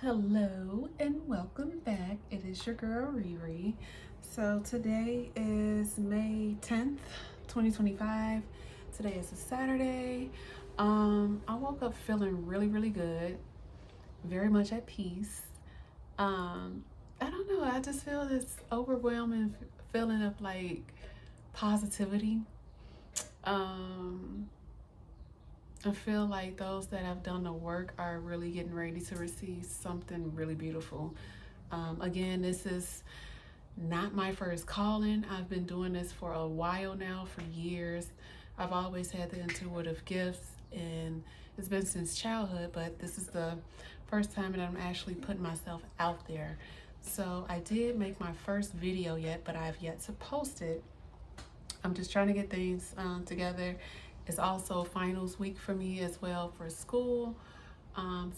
Hello and welcome back. It is your girl Riri. So today is May 10th, 2025. Today is a Saturday. I woke up feeling really good, very much at peace. I don't know, I just feel this overwhelming feeling of like positivity. Um I feel like those that have done the work are really getting ready to receive something really beautiful. Again, this is not my first calling. I've been doing this for a while now, for years. I've always had the intuitive gifts, and it's been since childhood, but this is the first time that I'm actually putting myself out there. So I did make my first video yet, but I've yet to post it. I'm just trying to get things together. It's also finals week for me as well for school.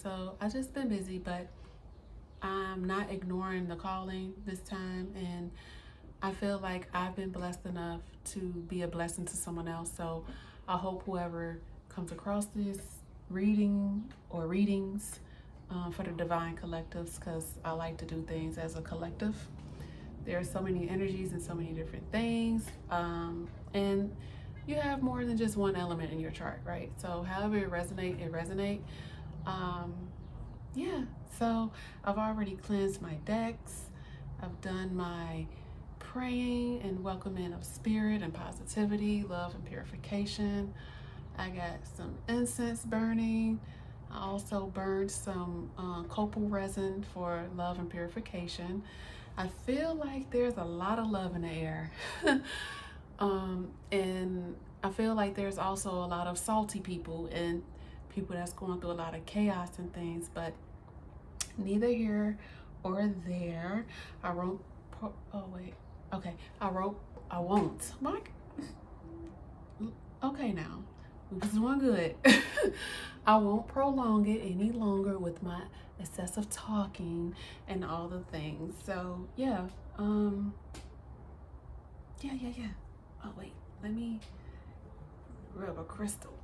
So I just been busy, but I'm not ignoring the calling this time, and I feel like I've been blessed enough to be a blessing to someone else. So I hope whoever comes across this reading or readings for the Divine Collectives, because I like to do things as a collective. There are so many energies and so many different things, and you have more than just one element in your chart, right? So however it resonate. Um, yeah, so I've already cleansed my decks. I've done my praying and welcoming of spirit and positivity, love and purification. I got some incense burning. I also burned some copal resin for love and purification. I feel like there's a lot of love in the air. And I feel like there's also a lot of salty people and people that's going through a lot of chaos and things, but neither here or there. I wrote, oh wait, okay. I won't. Mike, okay now. This is doing good. I won't prolong it any longer with my excessive talking and all the things. So yeah, yeah. Oh wait, let me rub a crystal.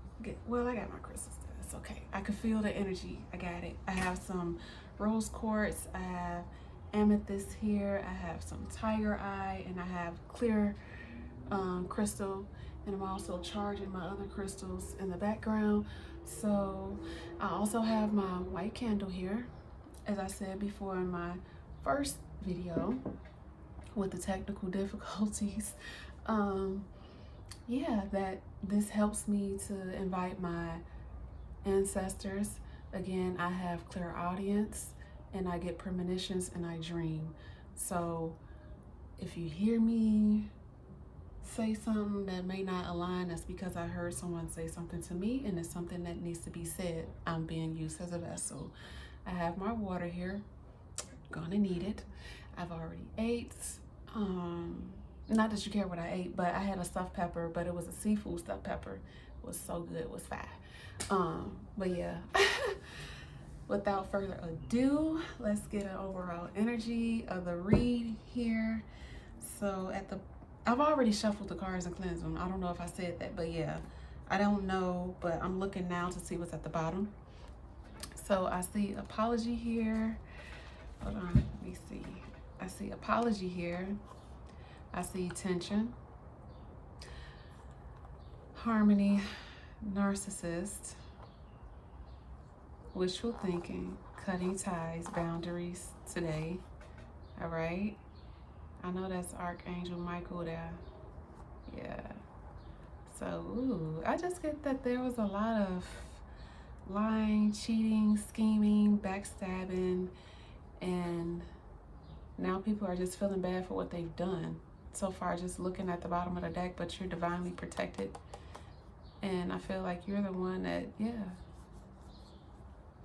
Well, I got my crystals. It's okay. I can feel the energy. I got it. I have some rose quartz. I have amethyst here. I have some tiger eye, and I have clear crystal. And I'm also charging my other crystals in the background. So I also have my white candle here, as I said before in my first video with the technical difficulties. Yeah, that this helps me to invite my ancestors. Again, I have clear audience and I get premonitions and I dream. So if you hear me say something that may not align, that's because I heard someone say something to me and it's something that needs to be said. I'm being used as a vessel. I have my water here. Gonna need it. I've already ate. Not that you care what I ate, but I had a stuffed pepper, but it was a seafood stuffed pepper. It was so good. It was fire. But yeah. Without further ado, let's get an overall energy of the read here. So I've already shuffled the cards and cleansed them. I don't know if I said that, but yeah, I don't know, but I'm looking now to see what's at the bottom. So I see apology here. Hold on, let me see. I see apology here. I see tension, harmony, narcissist, wishful thinking, cutting ties, boundaries today. All right. I know that's Archangel Michael there. Yeah. So, ooh, I just get that there was a lot of lying, cheating, scheming, backstabbing, and now people are just feeling bad for what they've done. So far, just looking at the bottom of the deck, but you're divinely protected. And I feel like you're the one that, yeah,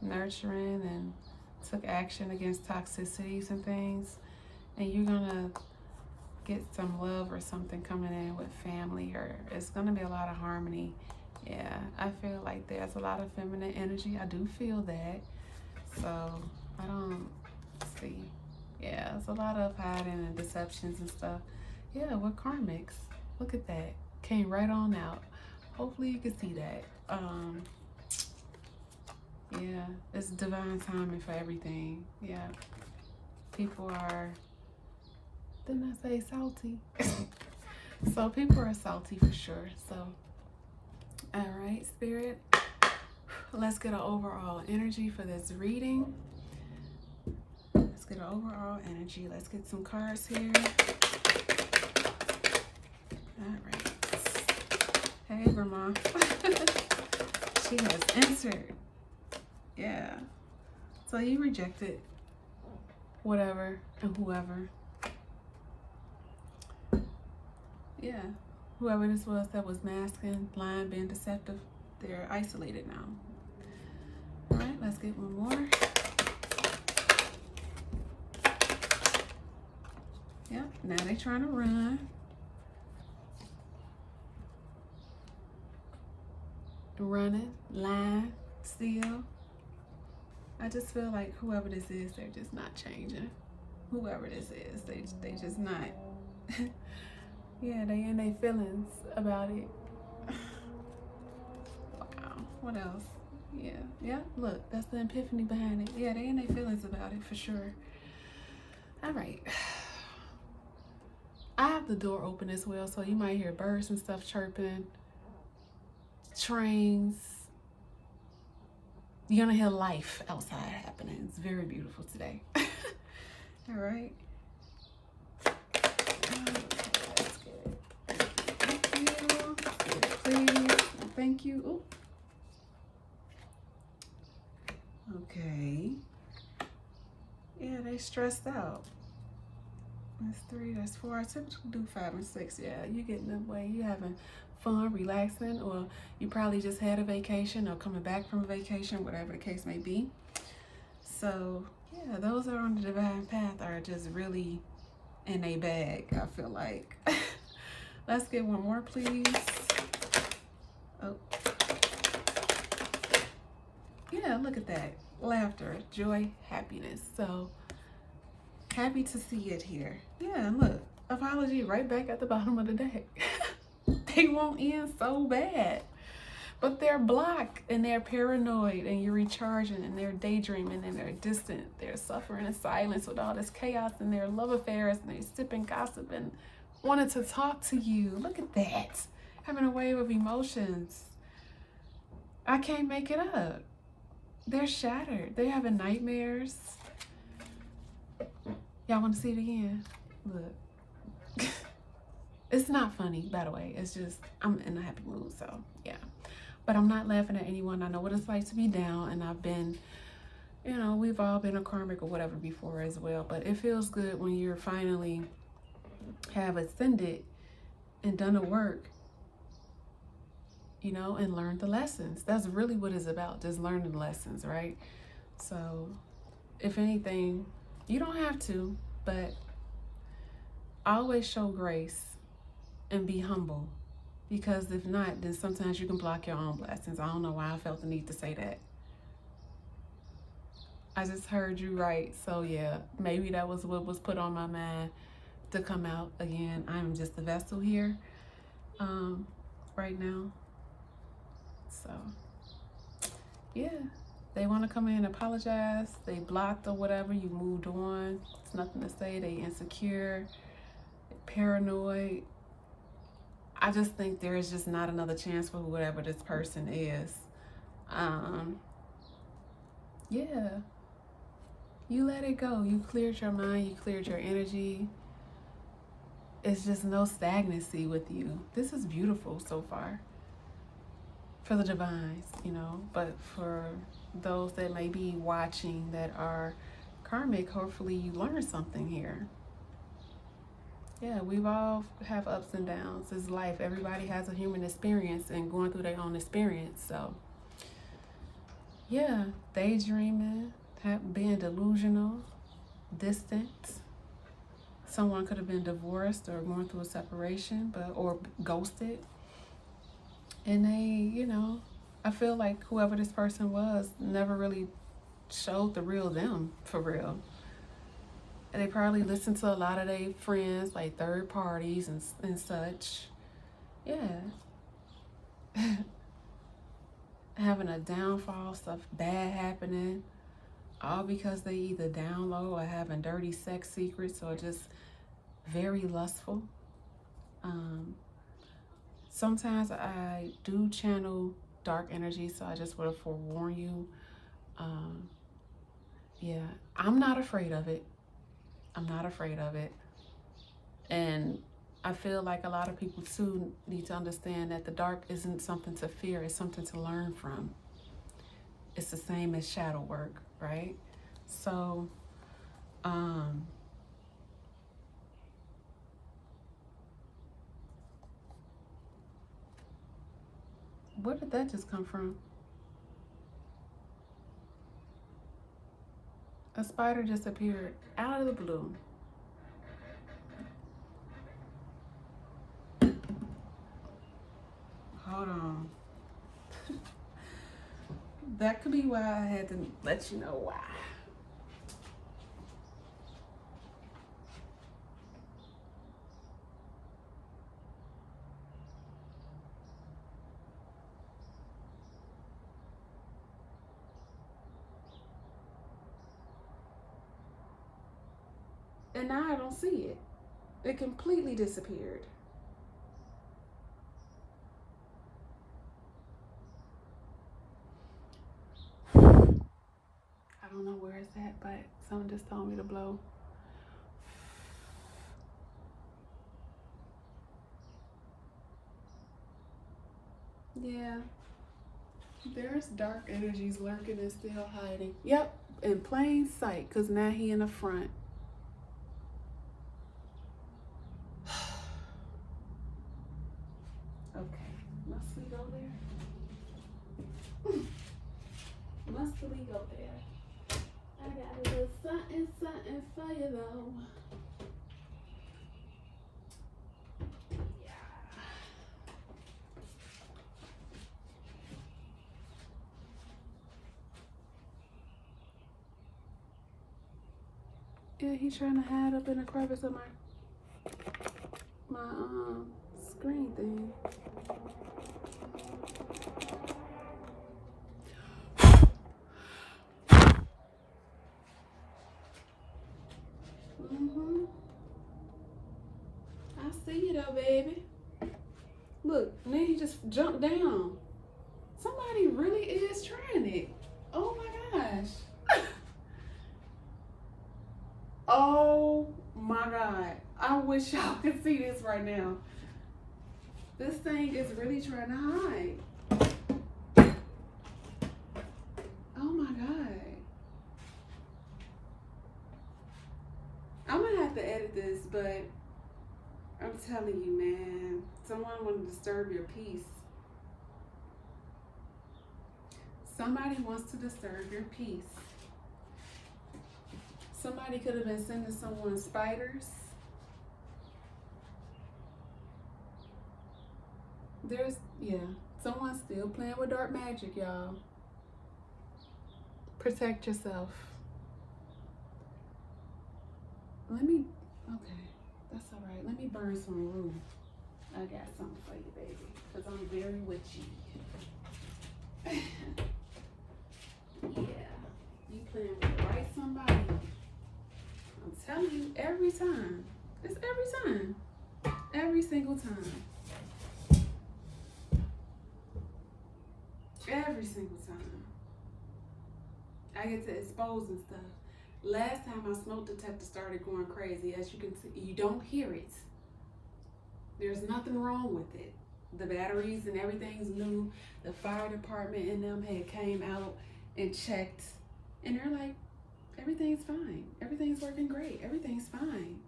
nurturing and took action against toxicities and things. And you're gonna get some love or something coming in with family, or it's gonna be a lot of harmony. Yeah, I feel like there's a lot of feminine energy. I do feel that. So I don't see. Yeah, it's a lot of hiding and deceptions and stuff. Yeah, we're karmics. Look at that. Came right on out. Hopefully you can see that. Yeah, it's divine timing for everything. Yeah, people are, didn't I say salty? So people are salty for sure. So, all right, Spirit, let's get an overall energy for this reading. Let's get an overall energy. Let's get some cards here. All right. Hey, Grandma. She has answered. Yeah. So you rejected whatever and whoever. Yeah. Whoever this was that was masking, lying, being deceptive, they're isolated now. All right, let's get one more. Yep, now they're trying to run. Running, lying, still. I just feel like whoever this is, they're just not changing. Whoever this is, they just not. Yeah, they in their feelings about it. Wow, what else? Yeah, look, that's the epiphany behind it. Yeah, they in their feelings about it for sure. All right. I have the door open as well, so you might hear birds and stuff chirping, trains. You're gonna hear life outside happening. It's very beautiful today. All right. That's good. Thank you. Please. Thank you. Ooh. Okay. Yeah, they stressed out. That's 3, that's 4. I typically do 5 and 6. Yeah, you getting away. You having fun, relaxing, or you probably just had a vacation or coming back from a vacation, whatever the case may be. So, yeah, those that are on the divine path are just really in a bag, I feel like. Let's get one more, please. Oh. Yeah, look at that. Laughter, joy, happiness. So, happy to see it here. Yeah, look, apology right back at the bottom of the deck. They won't end so bad. But they're blocked and they're paranoid and you're recharging and they're daydreaming and they're distant. They're suffering in silence with all this chaos in their love affairs and they're sipping gossip and wanting to talk to you. Look at that. Having a wave of emotions. I can't make it up. They're shattered. They're having nightmares. Y'all want to see it again? Look. It's not funny, by the way. It's just, I'm in a happy mood, so yeah. But I'm not laughing at anyone. I know what it's like to be down, and I've been, you know, we've all been a karmic or whatever before as well. But it feels good when you're finally have ascended and done the work, you know, and learned the lessons. That's really what it's about, just learning the lessons, right? So, if anything, you don't have to, but always show grace and be humble. Because if not, then sometimes you can block your own blessings. I don't know why I felt the need to say that. I just heard you right. So yeah, maybe that was what was put on my mind to come out again. I'm just a vessel here right now. So yeah, they want to come in and apologize. They blocked or whatever. You moved on. It's nothing to say. They insecure, paranoid. I just think there is just not another chance for whoever this person is. Yeah. You let it go. You cleared your mind. You cleared your energy. It's just no stagnancy with you. This is beautiful so far. For the divines, you know. But for those that may be watching that are karmic, hopefully you learn something here. Yeah, we've all have ups and downs. It's life. Everybody has a human experience and going through their own experience. So, yeah, daydreaming, being delusional, distant. Someone could have been divorced or going through a separation, or ghosted. And they, you know, I feel like whoever this person was never really showed the real them for real. And they probably listened to a lot of their friends, like third parties and such. Yeah. having a downfall, stuff bad happening, all because they either down low or having dirty sex secrets or just very lustful. Sometimes I do channel dark energy, so I just want to forewarn you. Yeah, I'm not afraid of it. I'm not afraid of it. And I feel like a lot of people too need to understand that the dark isn't something to fear, it's something to learn from. It's the same as shadow work, right? So, where did that just come from? A spider just appeared out of the blue. Hold on. That could be why I had to let you know why. And now I don't see it. It completely disappeared. I don't know where it's at, but someone just told me to blow. Yeah. There's dark energies lurking and still hiding. Yep, in plain sight, because now he in the front. Okay, must we go there? Must we go there? I got a little something, something for you though. Yeah, he's trying to hide up in the crevice of my screen thing. I see you though, baby. Look, and then he just jumped down. Somebody really is trying it. Oh my gosh. Oh my God. I wish y'all could see this right now. This thing is really trying to hide. Oh my God. I'm gonna have to edit this, but I'm telling you, man, someone want to disturb your peace. Somebody wants to disturb your peace. Somebody could have been sending someone spiders. Someone's still playing with dark magic, y'all. Protect yourself. Okay, that's all right. Let me burn some room. I got something for you, baby, because I'm very witchy. Yeah, you playing with the right somebody. I'm telling you, every time. It's every time. Every single time. Every single time. I get to exposing stuff. Last time my smoke detector started going crazy, as you can see, you don't hear it. There's nothing wrong with it. The batteries and everything's new. The fire department and them had came out and checked, and they're like, everything's fine. Everything's working great. Everything's fine.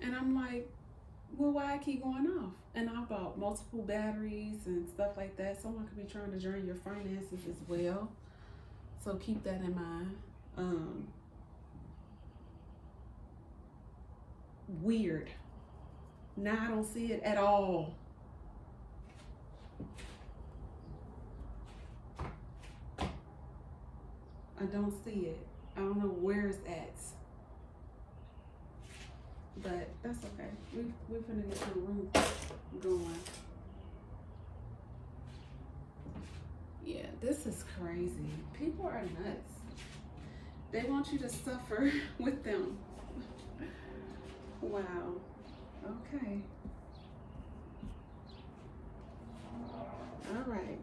And I'm like, well, why keep going off? And I bought multiple batteries and stuff like that. Someone could be trying to drain your finances as well. So keep that in mind. Weird. Now I don't see it at all. I don't see it. I don't know where it's at. But that's okay. We're finna get some room going. Yeah, this is crazy. People are nuts. They want you to suffer with them. Wow. Okay. All right.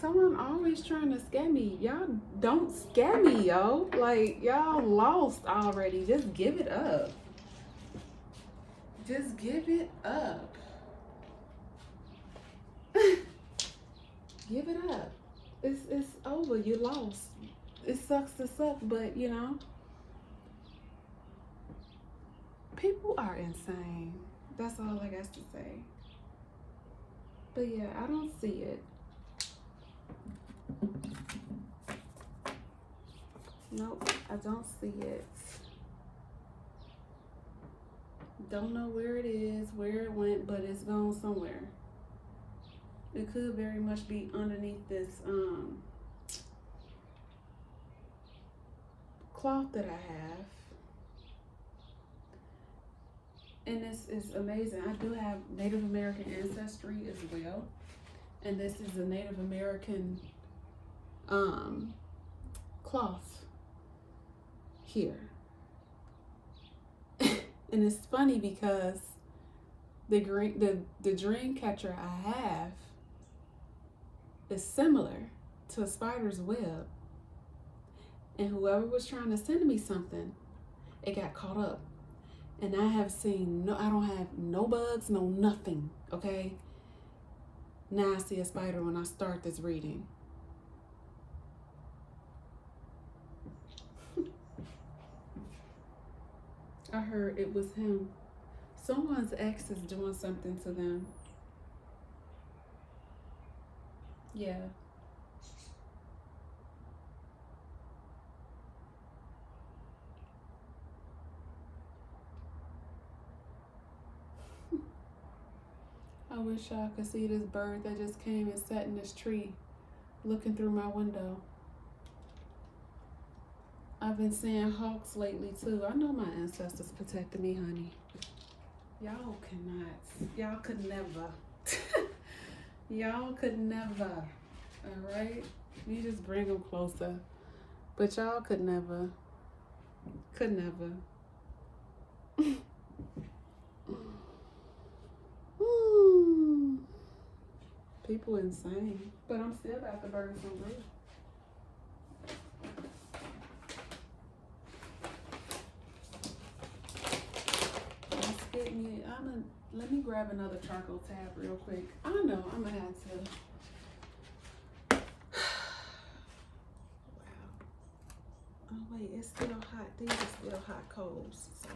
Someone always trying to scam me. Y'all don't scam me, yo. Like, y'all lost already. Just give it up. Just give it up. Give it up. It's over. You lost. It sucks to suck, but you know, people are insane. That's all I got to say. But yeah, I don't see it. Nope, I don't see it. Don't know where it is, where it went, but it's gone somewhere. It could very much be underneath this cloth that I have. And this is amazing. I do have Native American ancestry as well. And this is a Native American cloth here. And it's funny because the dream catcher I have is similar to a spider's web. And whoever was trying to send me something, it got caught up. And I have seen I don't have no bugs, no nothing, okay? Now I see a spider when I start this reading. I heard it was him. Someone's ex is doing something to them. Yeah. I wish I could see this bird that just came and sat in this tree looking through my window. I've been seeing hawks lately too. I know my ancestors protected me, honey. Y'all cannot. Y'all could never. Y'all could never. All right? You just bring them closer. But y'all could never. Could never. People insane. But I'm still about to burn some wood. Let me grab another charcoal tab real quick. I know I'm gonna have to. Wow. Oh wait, it's still hot. These are still hot coals. So.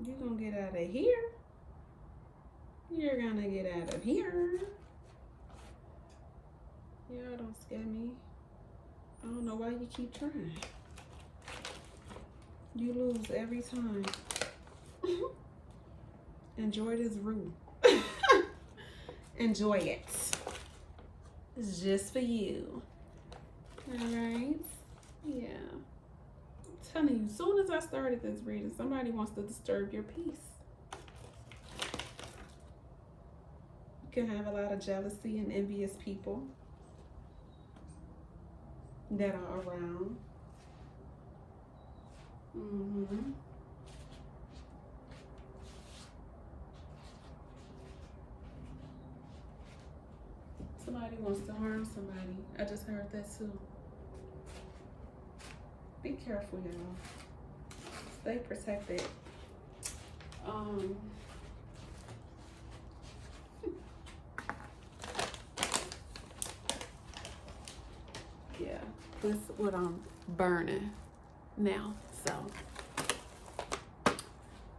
You're gonna get out of here. You're gonna get out of here. Y'all don't scare me. I don't know why you keep trying. You lose every time. Enjoy this roux. Enjoy it. It's just for you. Alright? Yeah. I'm telling you, as soon as I started this reading, somebody wants to disturb your peace. You can have a lot of jealousy and envious people that are around. Somebody wants to harm somebody. I just heard that too. Be careful, y'all. Stay protected. Yeah, this is what I'm burning now. So,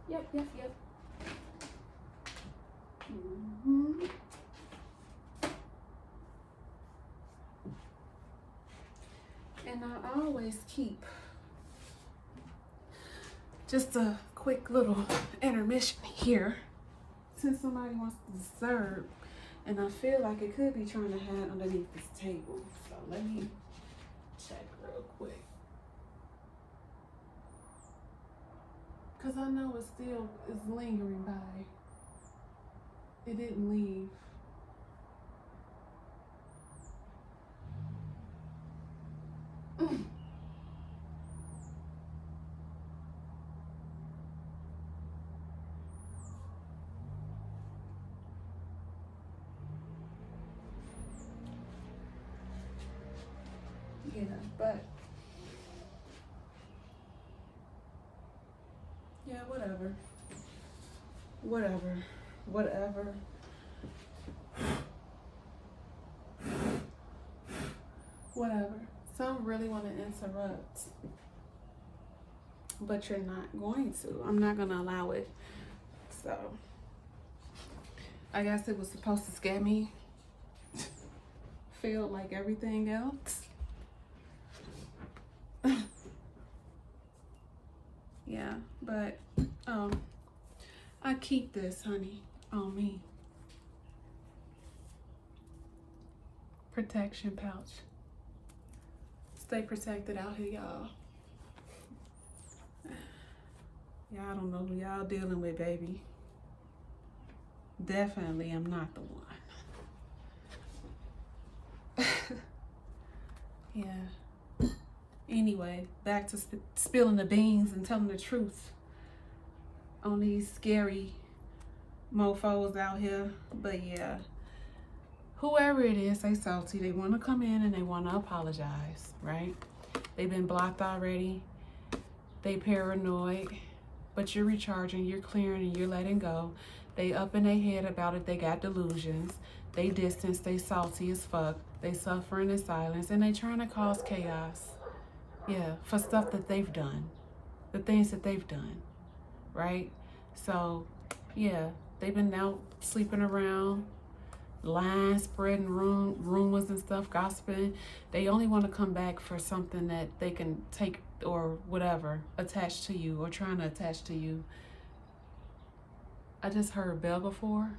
yep. And I always keep just a quick little intermission here since somebody wants to disturb, and I feel like it could be trying to hide underneath this table. So let me check real quick. Because I know it still is lingering by. It didn't leave. Yeah, but yeah, whatever. Whatever. Whatever. Whatever. Some really want to interrupt, but you're not going to. I'm not going to allow it. So, I guess it was supposed to scare me. Feel like everything else. Yeah, but I keep this, honey, on me. Protection pouch. Stay protected out here, y'all. Y'all don't know who y'all dealing with, baby. Definitely I'm not the one. Yeah. Anyway, back to spilling the beans and telling the truth on these scary mofos out here. But yeah, whoever it is, they salty. They want to come in and they want to apologize, right? They've been blocked already. They paranoid, but you're recharging, you're clearing, and you're letting go. They up in their head about it. They got delusions. They distance. They salty as fuck. They suffering in silence, and they trying to cause chaos. Yeah, for stuff that they've done, the things that they've done, right? So, yeah, they've been out sleeping around, lying, spreading rumors and stuff, gossiping. They only want to come back for something that they can take or whatever, attached to you or trying to attach to you. I just heard bell before.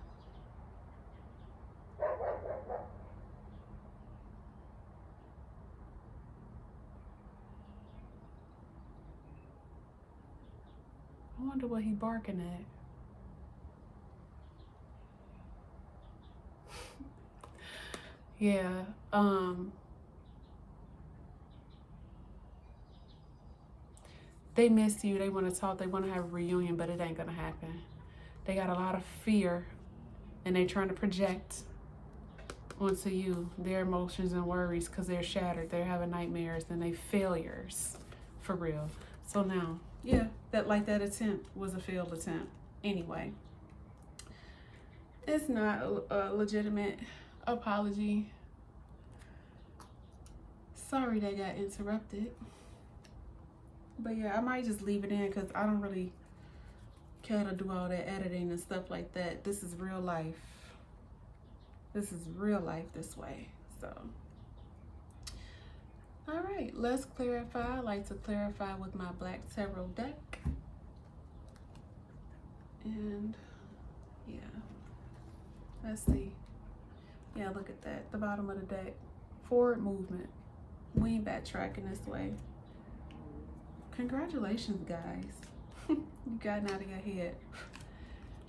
I wonder what he barking at. Yeah, they miss you. They want to talk. They want to have a reunion, but it ain't gonna happen. They got a lot of fear, and they trying to project onto you their emotions and worries because they're shattered. They're having nightmares and they failures, for real. So now, yeah, that attempt was a failed attempt. Anyway, it's not a legitimate apology. Sorry they got interrupted. But yeah, I might just leave it in because I don't really care to do all that editing and stuff like that. This is real life. This is real life this way. So, all right, let's clarify. I like to clarify with my Black Tarot deck. And yeah, let's see. Yeah, look at that. The bottom of the deck. Forward movement. We ain't backtracking this way. Congratulations, guys. You gotten out of your head.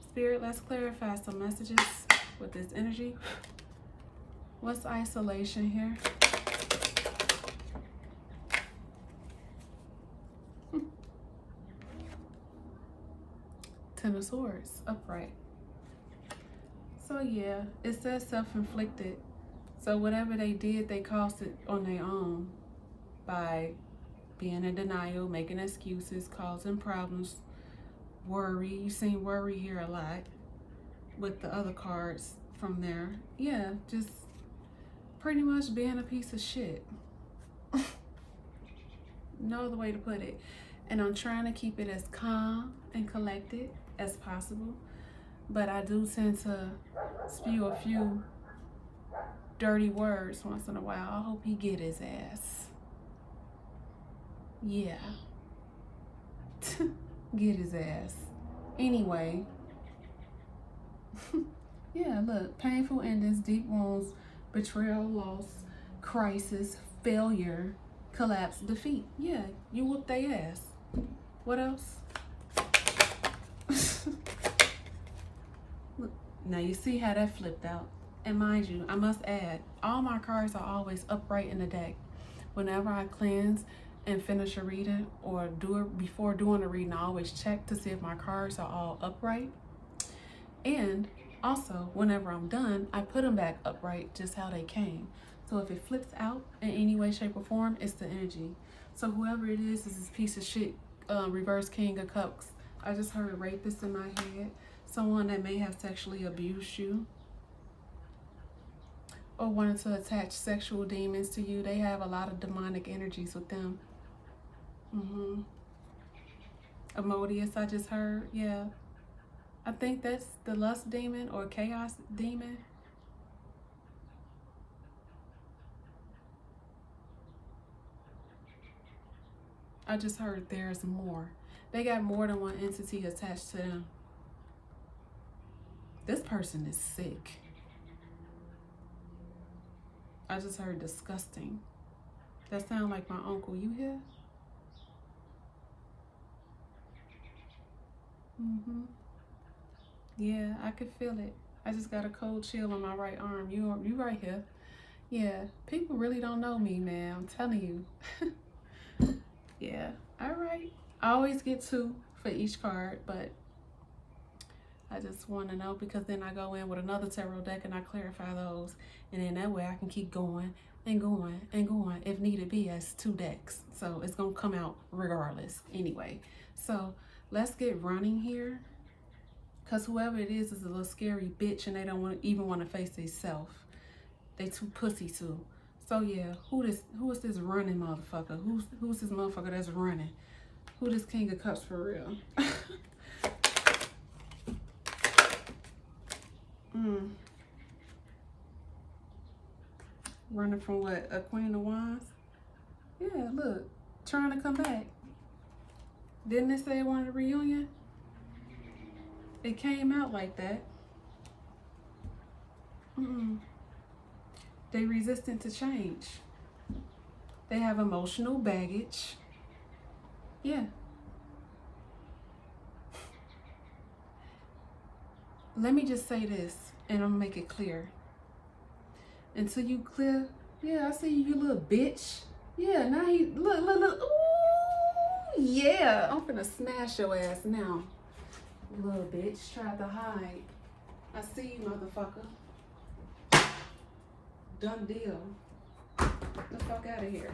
Spirit, let's clarify some messages with this energy. What's isolation here? Ten of Swords, upright. So yeah, it says self-inflicted. So whatever they did, they caused it on their own by being in denial, making excuses, causing problems, worry. You've seen worry here a lot with the other cards from there. Yeah, just pretty much being a piece of shit. No other way to put it. And I'm trying to keep it as calm and collected as possible. But I do tend to spew a few dirty words once in a while. I hope he get his ass. Yeah. Get his ass. Anyway. Yeah, look. Painful endings, deep wounds, betrayal, loss, crisis, failure, collapse, defeat. Yeah, you whoop their ass. What else? Now you see how that flipped out. And mind you, I must add, all my cards are always upright in the deck. Whenever I cleanse and finish a reading or do it before doing a reading, I always check to see if my cards are all upright. And also, whenever I'm done, I put them back upright just how they came. So if it flips out in any way, shape, or form, it's the energy. So whoever it is this piece of shit, reverse King of Cups. I just heard rapist in my head. Someone that may have sexually abused you or wanted to attach sexual demons to you. They have a lot of demonic energies with them. Emodius, I just heard. Yeah. I think that's the lust demon or chaos demon. I just heard there's more. They got more than one entity attached to them. This person is sick. I just heard disgusting. That sound like my uncle. You hear? Yeah, I could feel it. I just got a cold chill on my right arm. You right here. Yeah, people really don't know me, man. I'm telling you. Yeah, all right. I always get 2 for each card, but I just want to know because then I go in with another tarot deck and I clarify those. And then that way I can keep going and going and going if needed be as 2 decks. So it's going to come out regardless anyway. So let's get running here. Because whoever it is a little scary bitch and they don't even want to face themselves. They too pussy too. So yeah, who is this running motherfucker? Who's this motherfucker that's running? Who this King of Cups for real? Running from what? A Queen of Wands? Yeah, look. Trying to come back. Didn't it say it wanted a reunion? It came out like that. They resistant to change. They have emotional baggage. Yeah. Let me just say this, and I'm gonna make it clear. Until you clear, yeah, I see you, you little bitch. Yeah, now he, look. Ooh, yeah, I'm finna smash your ass now. You little bitch, tried to hide. I see you, motherfucker. Done deal. Get the fuck out of here.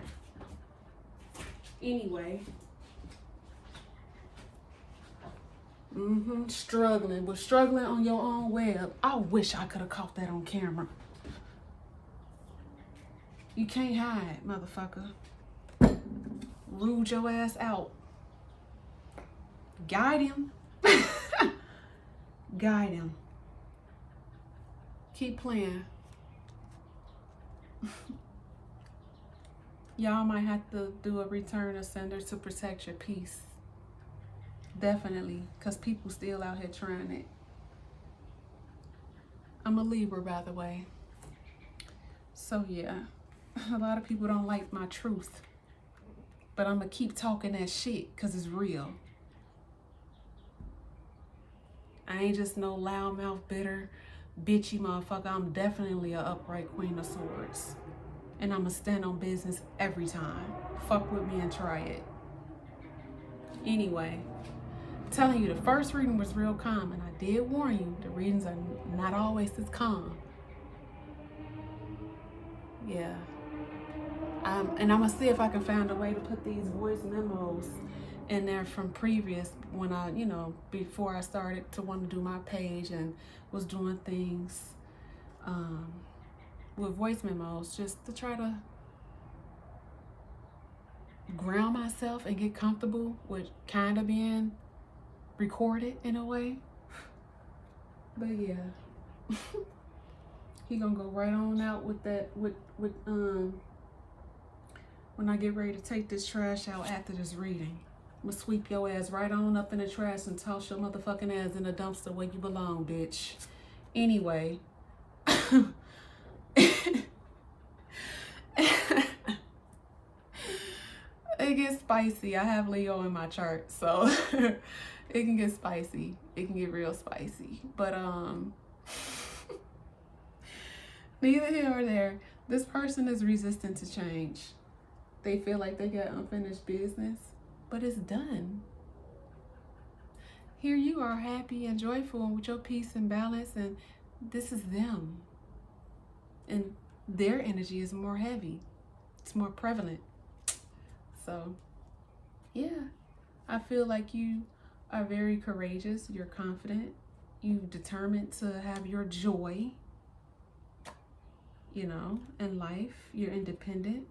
Anyway. Struggling. But struggling on your own web. I wish I could have caught that on camera. You can't hide, motherfucker. Rude your ass out. Guide him. Guide him. Keep playing. Y'all might have to do a return of sender to protect your peace. Definitely, because people still out here trying it. I'm a Libra, by the way. So yeah, a lot of people don't like my truth. But I'm going to keep talking that shit because it's real. I ain't just no loudmouth, bitter, bitchy motherfucker. I'm definitely an upright Queen of Swords. And I'm going to stand on business every time. Fuck with me and try it. Anyway, telling you the first reading was real calm. And I did warn you, the readings are not always as calm. Yeah. And I'm going to see if I can find a way to put these voice memos in there from previous when I, before I started to want to do my page and was doing things with voice memos just to try to ground myself and get comfortable with kind of being recorded in a way. But yeah, he gonna go right on out with that with when I get ready to take this trash out after this reading. I'm gonna sweep your ass right on up in the trash and toss your motherfucking ass in the dumpster where you belong, bitch. Anyway. It gets spicy. I have Leo in my chart, so it can get spicy. It can get real spicy. But Neither here or there. This person is resistant to change. They feel like they got unfinished business, but it's done. Here you are, happy and joyful and with your peace and balance, and this is them. And their energy is more heavy. It's more prevalent. So, yeah. I feel like you are very courageous. You're confident. You're determined to have your joy, you know, in life. You're independent.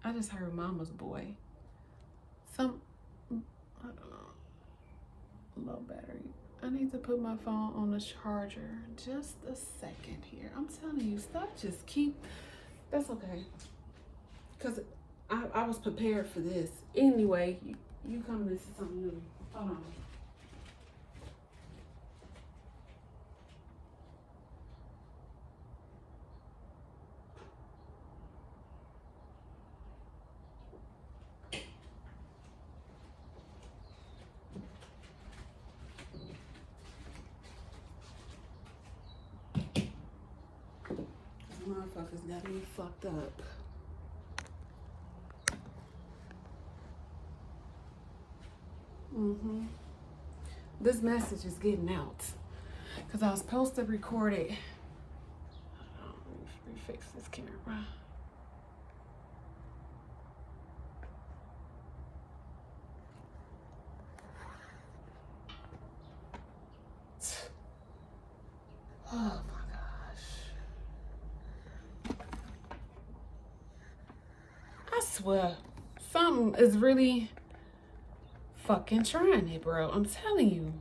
I just heard mama's boy. I don't know. Low battery. I need to put my phone on the charger. Just a second here. I'm telling you, stuff just keep. That's okay. Because I was prepared for this. Anyway, you coming into something new. Hold on. Motherfuckers got me fucked up. This message is getting out because I was supposed to record it. Let me fix this camera. Oh my gosh. I swear, something is really fucking trying it, bro. I'm telling you.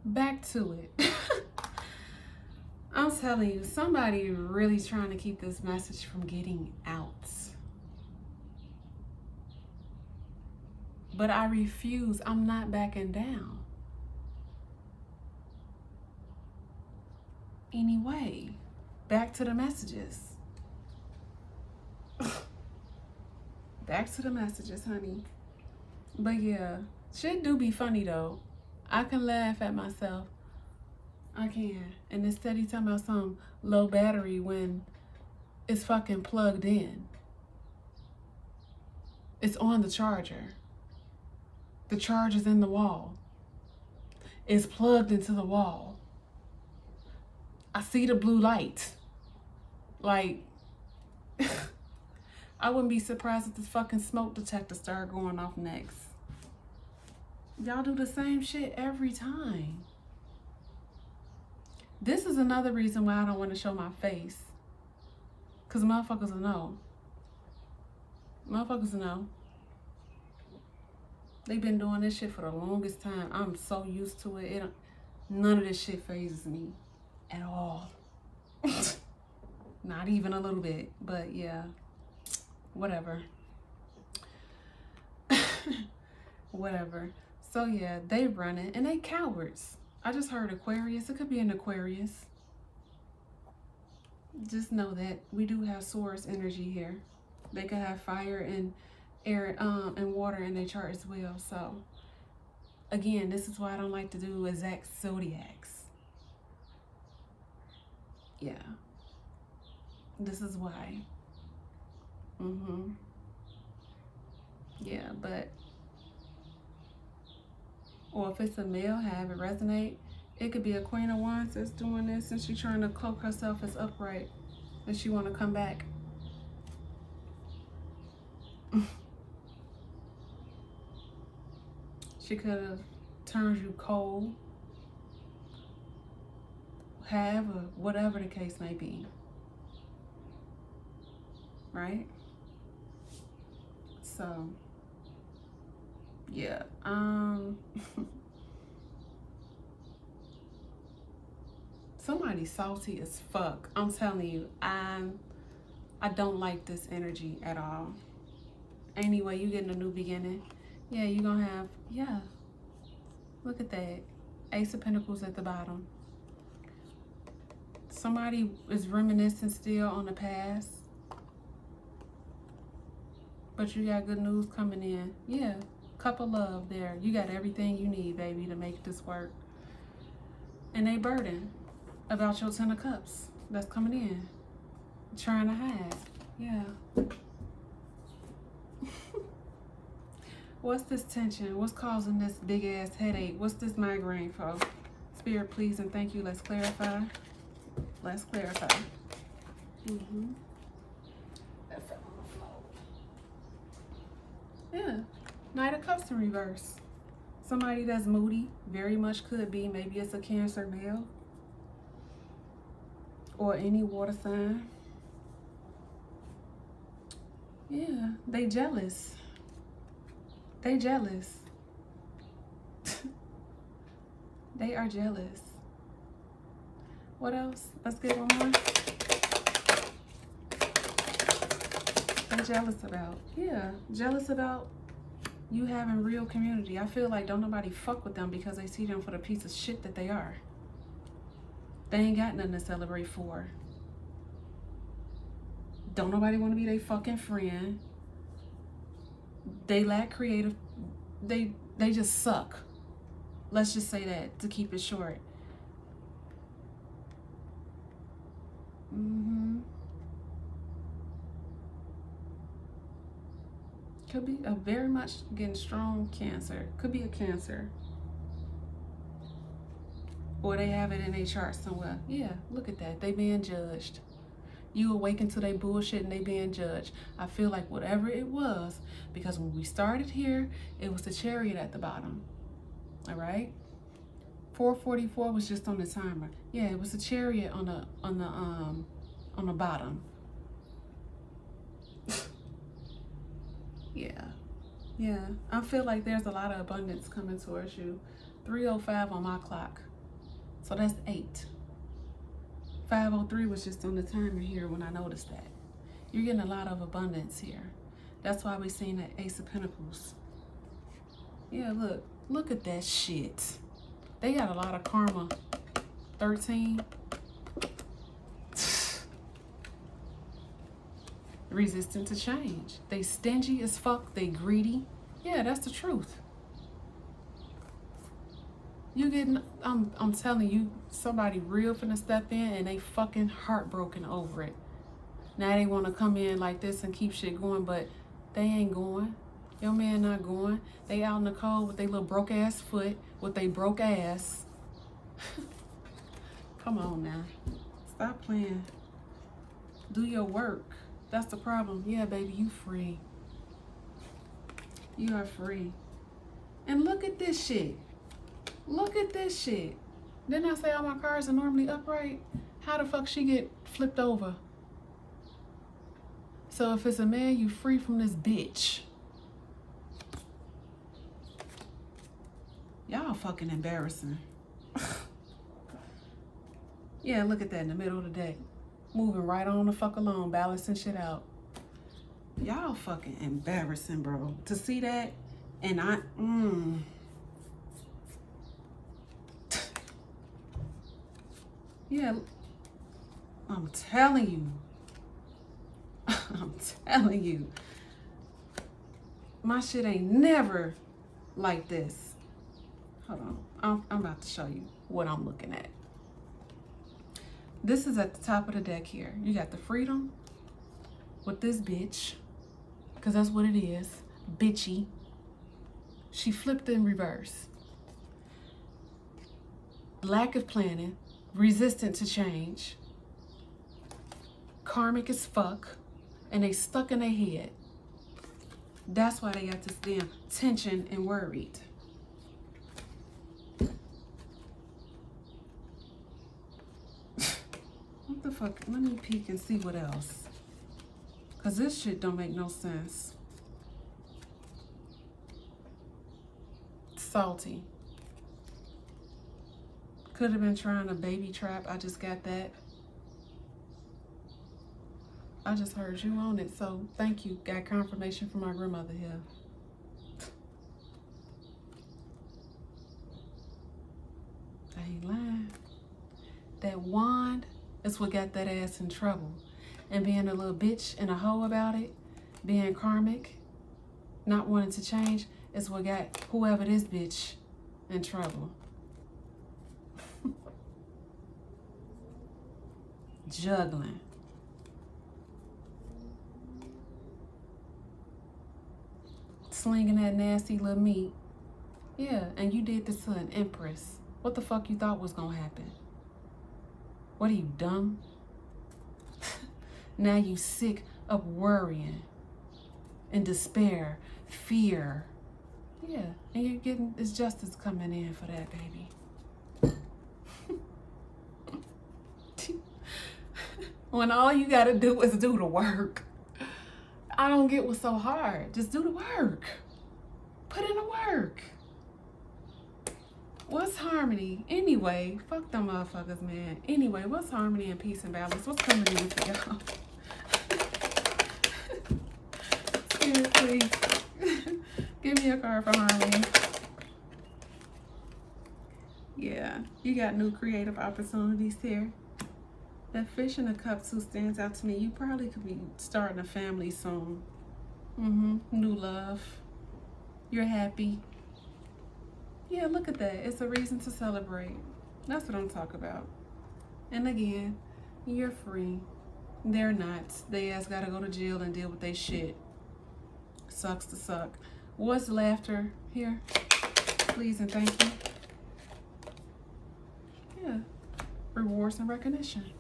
Back to it. I'm telling you, somebody really trying to keep this message from getting out. But I refuse. I'm not backing down. Anyway, back to the messages. Back to the messages, honey. But yeah, shit do be funny though. I can laugh at myself. I can. And it's steady talking about some low battery when it's fucking plugged in. It's on the charger. The charger's in the wall. It's plugged into the wall. I see the blue light. Like, I wouldn't be surprised if this fucking smoke detector started going off next. Y'all do the same shit every time. This is another reason why I don't want to show my face. Because motherfuckers will know. Motherfuckers will know. They've been doing this shit for the longest time. I'm so used to it. None of this shit phases me at all. Not even a little bit. But yeah, whatever. Whatever. So yeah, they running and they cowards. I just heard Aquarius. It could be an Aquarius. Just know that we do have source energy here. They could have fire and air and water in their chart as well. So again, this is why I don't like to do exact zodiacs. Yeah. This is why. Yeah, but or if it's a male, have it resonate. It could be a Queen of Wands that's doing this and she's trying to cloak herself as upright and she want to come back. She could have turned you cold, or whatever the case may be. Right? So, yeah. Somebody's salty as fuck. I'm telling you, I don't like this energy at all. Anyway, you getting a new beginning. Yeah, you're gonna have, yeah. Look at that. Ace of Pentacles at the bottom. Somebody is reminiscing still on the past. But you got good news coming in. Yeah. Cup of love there. You got everything you need, baby, to make this work. And they burden about your 10 of cups that's coming in. Trying to hide. Yeah. What's this tension? What's causing this big ass headache? What's this migraine for? Spirit, please and thank you. Let's clarify. Let's clarify. That fell on the floor. Yeah. Knight of Cups in reverse. Somebody that's moody. Very much could be. Maybe it's a Cancer male. Or any water sign. Yeah. They jealous. They jealous. They are jealous. What else? Let's get one more. They're jealous about. Yeah, jealous about you having real community. I feel like don't nobody fuck with them because they see them for the piece of shit that they are. They ain't got nothing to celebrate for. Don't nobody want to be their fucking friend. They lack creative. They just suck. Let's just say that to keep it short. Could be a very much getting strong Cancer. Could be a Cancer. Or they have it in their chart somewhere. Yeah, look at that. They being judged. You awaken to their bullshit and they being judged. I feel like whatever it was, because when we started here, it was the Chariot at the bottom. All right? 444 was just on the timer. Yeah, it was the Chariot on the bottom. Yeah. I feel like there's a lot of abundance coming towards you. 3:05 on my clock. So that's 8. 5:03 was just on the timer here when I noticed that. You're getting a lot of abundance here. That's why we're seeing that Ace of Pentacles. Yeah, look at that shit. They got a lot of karma. 13. Resistant to change. They stingy as fuck. They greedy. Yeah, that's the truth. You getting, I'm telling you, somebody real finna step in and they fucking heartbroken over it. Now they want to come in like this and keep shit going, but they ain't going. Your man not going. They out in the cold with their little broke ass foot, with they broke ass. Come on now. Stop playing. Do your work. That's the problem. Yeah, baby, you free. You are free. And look at this shit. Look at this shit. Didn't I say all my cards are normally upright? How the fuck she get flipped over? So if it's a man, you free from this bitch. Y'all fucking embarrassing. Yeah, look at that in the middle of the day. Moving right on the fuck along, balancing shit out. Y'all fucking embarrassing, bro. To see that, and Yeah, I'm telling you. I'm telling you. My shit ain't never like this. Hold on. I'm about to show you what I'm looking at. This is at the top of the deck here. You got the freedom with this bitch, because that's what it is. Bitchy. She flipped in reverse. Lack of planning. Resistant to change. Karmic as fuck. And they stuck in their head. That's why they got this damn tension and worried. What the fuck? Let me peek and see what else. Because this shit don't make no sense. Salty. Could have been trying a baby trap. I just got that. I just heard you on it, so thank you. Got confirmation from my grandmother here. I ain't lying. That wand It's what got that ass in trouble. And being a little bitch and a hoe about it, being karmic, not wanting to change, is what got whoever this bitch in trouble. Juggling. Slinging that nasty little meat. Yeah, and you did this to an empress. What the fuck you thought was gonna happen? What are you, dumb? Now you sick of worrying and despair, fear. Yeah, and you're getting, it's justice coming in for that, baby. When all you gotta do is do the work. I don't get what's so hard. Just do the work. Put in the work. What's harmony? Anyway, fuck them motherfuckers, man. Anyway, what's harmony and peace and balance? What's coming in for y'all? Spirit, please. Give me a card for harmony. Yeah, you got new creative opportunities here. That fish in the cups who stands out to me. You probably could be starting a family soon. New love. You're happy. Yeah, look at that. It's a reason to celebrate. That's what I'm talking about. And again, you're free. They're not. They ass gotta go to jail and deal with their shit. Sucks to suck. What's laughter here? Please and thank you. Yeah. Rewards and recognition.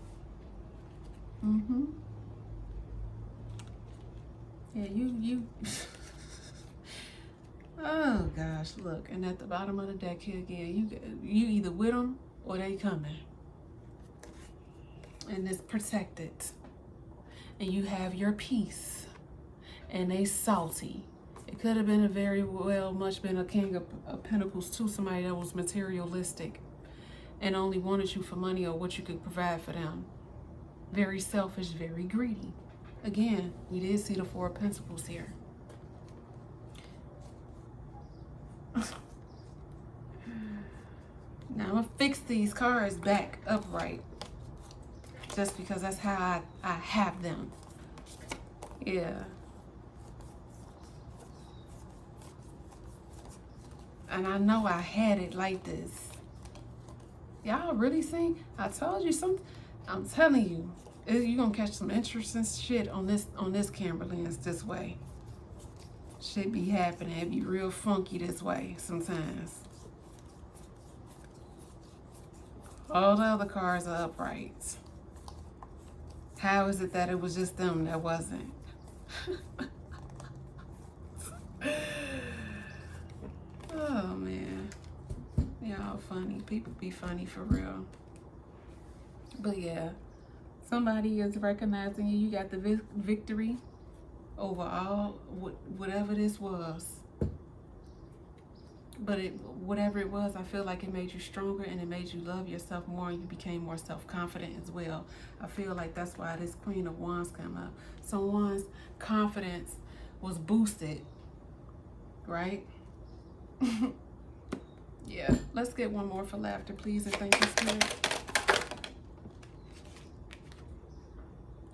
Yeah, you oh gosh, look, and at the bottom of the deck here again, you either with them or they coming. And it's protected. And you have your peace. And they salty. It could have been a very well much been a king of pentacles too, somebody that was materialistic and only wanted you for money or what you could provide for them. Very selfish, very greedy. Again, we did see the Four of Pentacles here. Now I'm gonna fix these cards back upright. Just because that's how I have them. Yeah. And I know I had it like this. Y'all really see? I told you something. I'm telling you, you're gonna catch some interesting shit on this camera lens this way. Shit be happening. It be real funky this way sometimes. All the other cards are upright. How is it that it was just them that wasn't? Oh man. Y'all funny. People be funny for real. But yeah, somebody is recognizing you. You got the victory over all whatever this was. But whatever it was, I feel like it made you stronger and it made you love yourself more and you became more self-confident as well. I feel like that's why this Queen of Wands come up. So Wands' confidence was boosted, right? Yeah, let's get one more for laughter, please, and thank you, Spirit.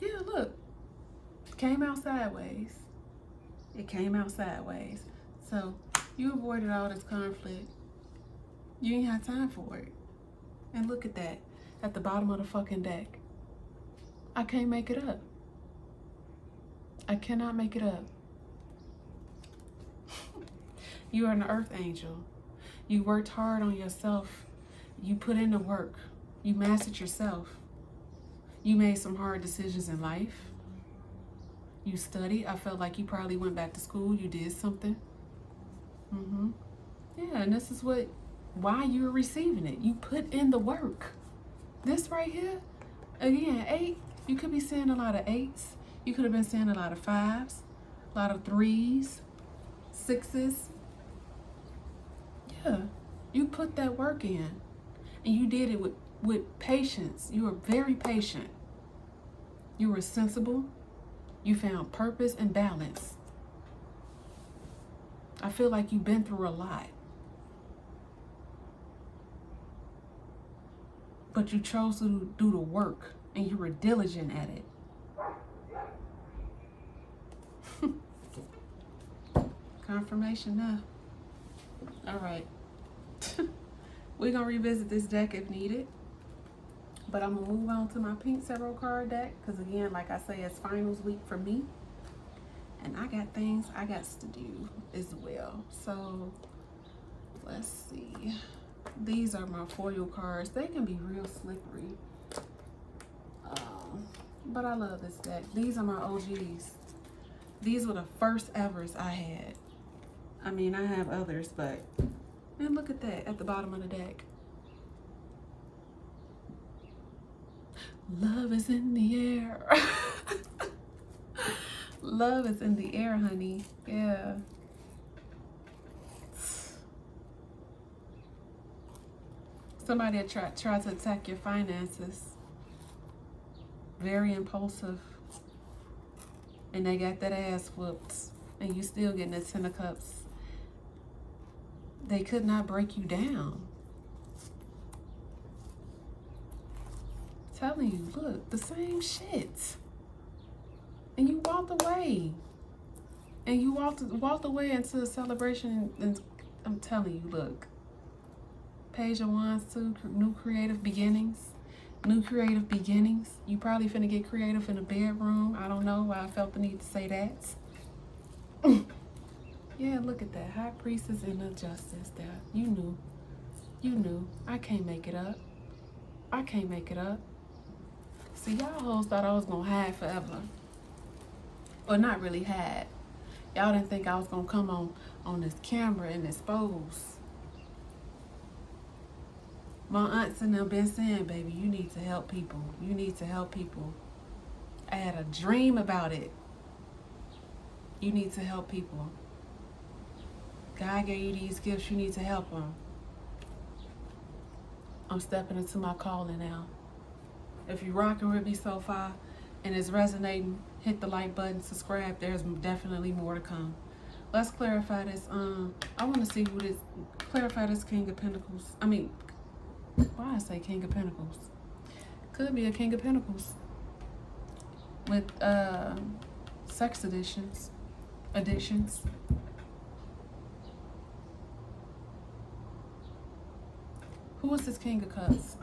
Yeah, look, came out sideways. It came out sideways. So you avoided all this conflict. You ain't had time for it. And look at that, at the bottom of the fucking deck. I can't make it up. I cannot make it up. You are an earth angel. You worked hard on yourself. You put in the work. You mastered yourself. You made some hard decisions in life. You studied. I felt like you probably went back to school. You did something. Yeah, and this is why you're receiving it. You put in the work. This right here, again, 8, you could be seeing a lot of 8s. You could have been seeing a lot of 5s, a lot of 3s, 6s. Yeah, you put that work in. And you did it with patience. You were very patient. You were sensible. You found purpose and balance. I feel like you've been through a lot. But you chose to do the work and you were diligent at it. Confirmation now. All right. We're going to revisit this deck if needed. But I'm going to move on to my pink tarot card deck. Because again, like I say, it's finals week for me. And I got things I got to do as well. So, let's see. These are my foil cards. They can be real slippery. But I love this deck. These are my OGs. These were the first evers I had. I mean, I have others, but... And look at that at the bottom of the deck. Love is in the air. Love is in the air, honey. Yeah. Somebody try to attack your finances. Very impulsive. And they got that ass whooped. And you still getting the 10 of Cups. They could not break you down. Telling you, look, the same shit. And you walked away. And you walked away into a celebration. And I'm telling you, look. Page of Wands too, new creative beginnings. New creative beginnings. You probably finna get creative in the bedroom. I don't know why I felt the need to say that. Yeah, look at that. High Priestess and the Justice there. You knew. You knew. I can't make it up. I can't make it up. See, y'all hoes thought I was gonna hide forever. Or not really hide. Y'all didn't think I was gonna come on this camera and expose. My aunts and them been saying, baby, you need to help people. You need to help people. I had a dream about it. You need to help people. God gave you these gifts, you need to help them. I'm stepping into my calling now. If you're rocking with me so far and it's resonating, hit the like button, subscribe. There's definitely more to come. Let's clarify this. I want to see who this, clarify this King of Pentacles. I mean, why I say King of Pentacles? Could be a King of Pentacles with sex addictions. Who is this King of Cups?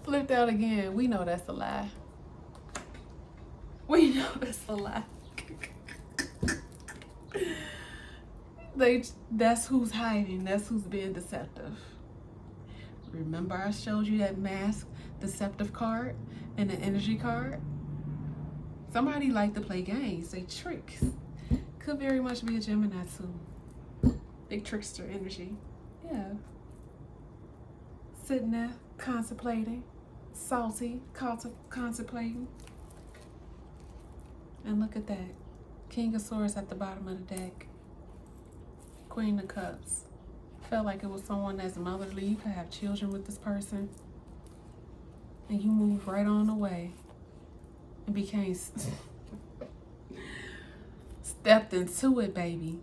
Flipped out again. We know that's a lie. We know that's a lie. That's who's hiding. That's who's being deceptive. Remember I showed you that mask deceptive card and the energy card? Somebody like to play games, say tricks. Could very much be a Gemini too. Big trickster energy. Yeah. Sitting there, contemplating, salty, contemplating. And look at that. King of Swords at the bottom of the deck. Queen of Cups. Felt like it was someone that's motherly. You could have children with this person. And you moved right on away. And became... stepped into it, baby.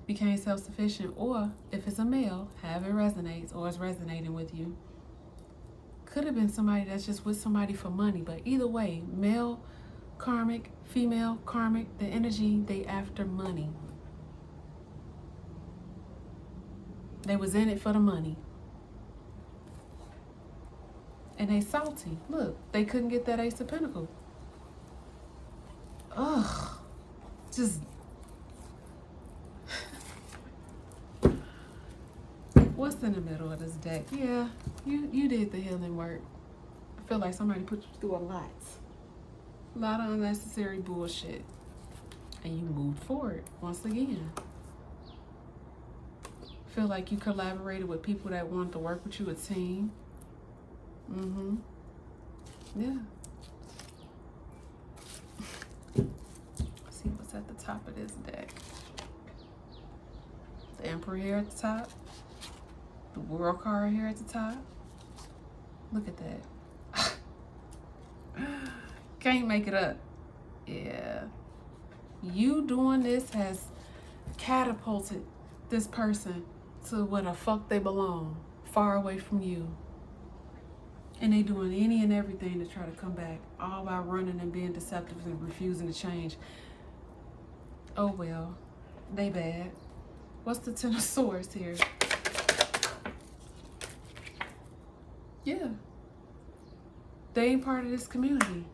Became self-sufficient. Or, if it's a male, have it resonates or it's resonating with you. Could have been somebody that's just with somebody for money. But either way, male, karmic, female, karmic, the energy, they after money. They was in it for the money. And they salty. Look, they couldn't get that Ace of Pentacles. Ugh. Just... What's in the middle of this deck? Yeah, you did the healing work. I feel like somebody put you through a lot. A lot of unnecessary bullshit. And you moved forward once again. Feel like you collaborated with people that wanted to work with you, a team. Yeah. See what's at the top of this deck. The Emperor here at the top. The World card here at the top. Look at that. Can't make it up. Yeah. You doing this has catapulted this person to where the fuck they belong, far away from you. And they doing any and everything to try to come back, all by running and being deceptive and refusing to change. Oh well, they bad. What's the Ten of Swords here? Yeah. They ain't part of this community.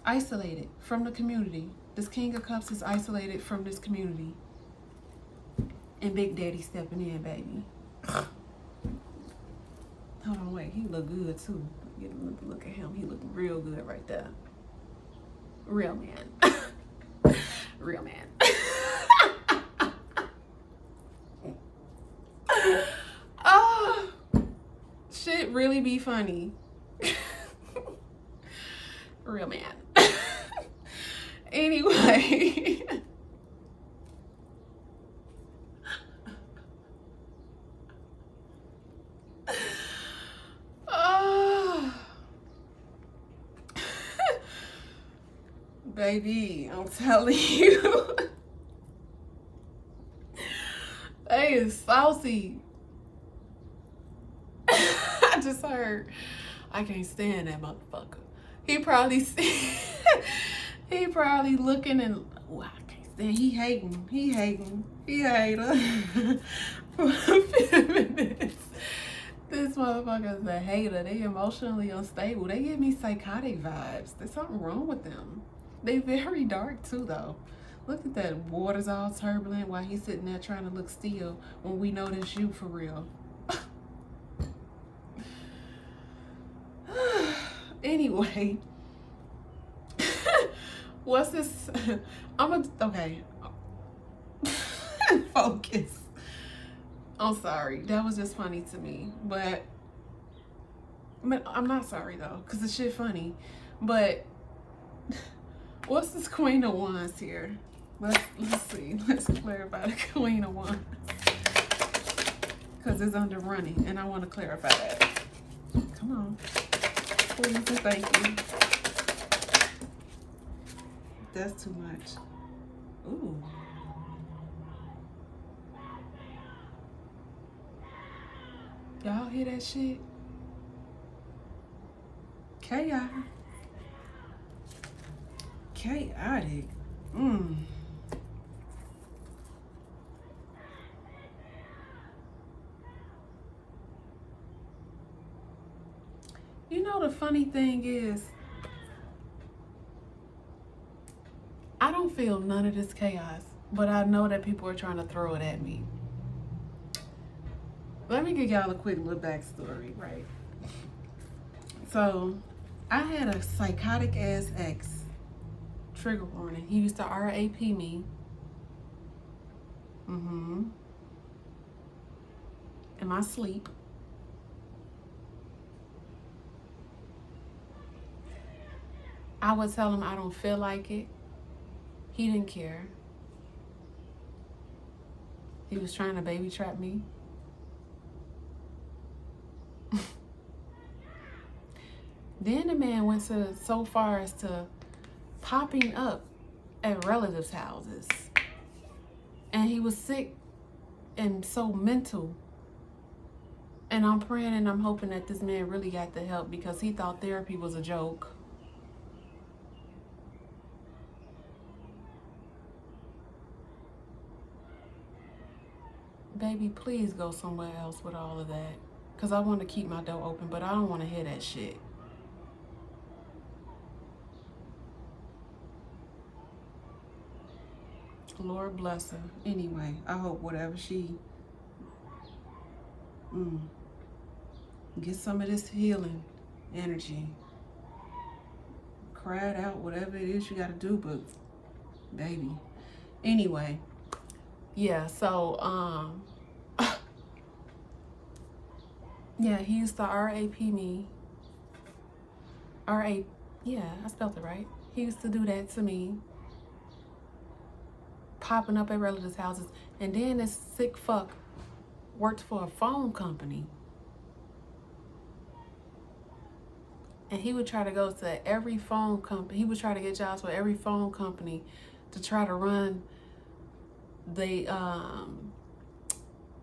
Isolated from the community. This King of Cups is isolated from this community. And Big Daddy stepping in, baby. Hold on, wait. He look good, too. Get a look at him. He look real good right there. Real man. Real man. Oh, shit really be funny. Real man. Anyway. Oh. Baby, I'm telling you. They is saucy. I just heard. I can't stand that motherfucker. He probably he probably looking and I can't stand. He hating. He hating. He hater. For a few minutes. This motherfucker's a hater. They emotionally unstable. They give me psychotic vibes. There's something wrong with them. They very dark too though. Look at that. Water's all turbulent while he's sitting there trying to look still when we know that's you for real. Anyway, what's this? Okay. Focus. I'm sorry. That was just funny to me. But I'm not sorry though, because the shit funny. But what's this Queen of Wands here? Let's see. Let's clarify the Queen of Wands. Because it's under running, and I want to clarify that. Come on. Please and thank you. That's too much. Ooh. Y'all hear that shit? Chaos. Chaotic. You know, the funny thing is, I don't feel none of this chaos, but I know that people are trying to throw it at me. Let me give y'all a quick little backstory, right? So, I had a psychotic ass ex, trigger warning. He used to RAP me. In my sleep. I would tell him I don't feel like it. He didn't care. He was trying to baby trap me. Then the man went so far as to popping up at relatives' houses. And he was sick and so mental. And I'm praying and I'm hoping that this man really got the help because he thought therapy was a joke. Baby, please go somewhere else with all of that. Because I want to keep my door open, but I don't want to hear that shit. Lord bless her. Anyway, I hope whatever she get some of this healing energy. Cry it out, whatever it is you got to do, but baby. Anyway, yeah, so, yeah, he used to RAP me. Yeah, I spelled it right. He used to do that to me. Popping up at relatives' houses. And then this sick fuck worked for a phone company. And he would try to go to every phone company. He would try to get jobs for every phone company to try to run they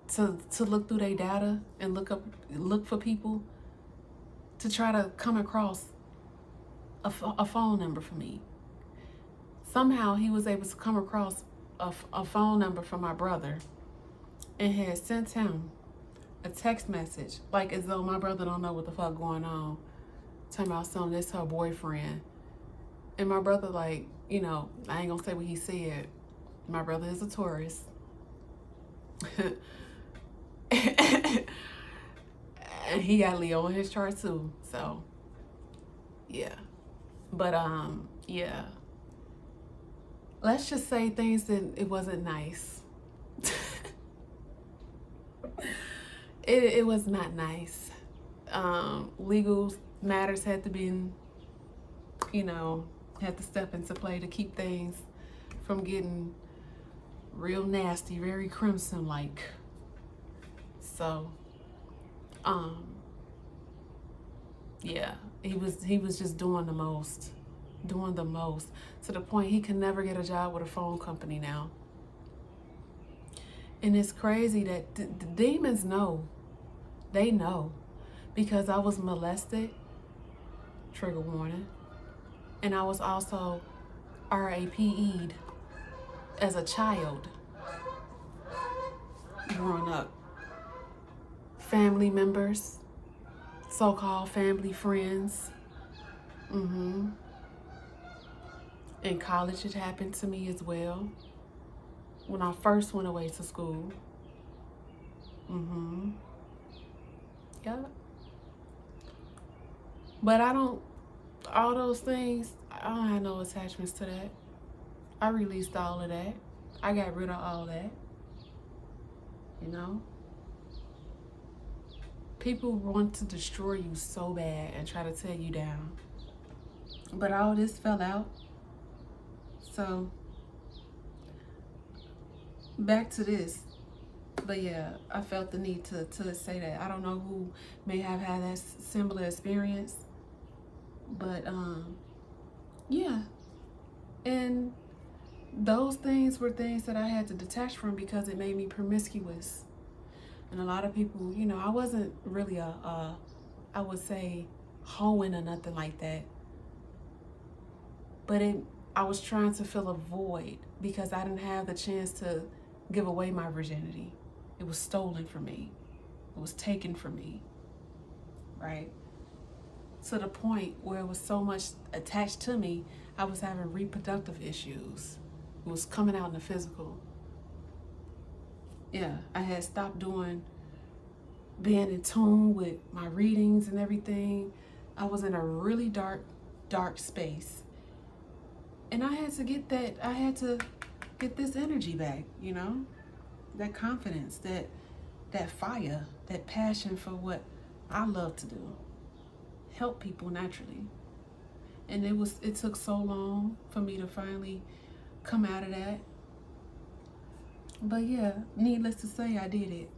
to look through their data and look for people to try to come across a phone number for me. Somehow he was able to come across a phone number for my brother and had sent him a text message, like as though my brother don't know what the fuck going on, talking about something, this her boyfriend. And my brother, like, you know, I ain't gonna say what he said. My brother is a Taurus. And he got Leo in his chart too. So yeah. But yeah. Let's just say things that it wasn't nice. It was not nice. Legal matters had to be, you know, had to step into play to keep things from getting real nasty, very crimson like. So yeah, he was just doing the most to the point he can never get a job with a phone company now. And it's crazy that the demons know. They know, because I was molested, trigger warning, and I was also RAPE'd as a child growing up. Family members, so-called family friends. In college it happened to me as well. When I first went away to school. Yeah. But all those things, I don't have no attachments to that. I released all of that. I got rid of all that. You know? People want to destroy you so bad and try to tear you down. But all this fell out. So, back to this. But yeah, I felt the need to say that. I don't know who may have had that similar experience. But yeah. And those things were things that I had to detach from because it made me promiscuous. And a lot of people, you know, I wasn't really I would say, hoeing or nothing like that. But I was trying to fill a void because I didn't have the chance to give away my virginity. It was stolen from me. It was taken from me, right? To the point where it was so much attached to me, I was having reproductive issues. It was coming out in the physical. Yeah, I had stopped being in tune with my readings and everything. I was in a really dark space. And I had to get this energy back, you know? That confidence, that fire, that passion for what I love to do. Help people naturally. And it took so long for me to finally come out of that. But yeah, needless to say, I did it.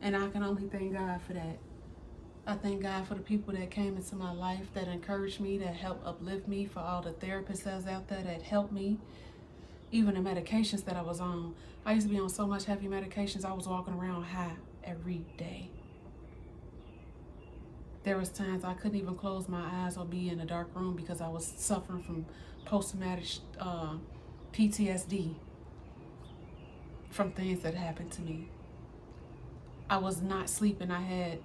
And I can only thank God for that. I thank God for the people that came into my life, that encouraged me, that helped uplift me, for all the therapists that's out there that helped me. Even the medications that I was on. I used to be on so much heavy medications, I was walking around high every day. There was times I couldn't even close my eyes or be in a dark room because I was suffering from post-traumatic PTSD from things that happened to me. I was not sleeping. I had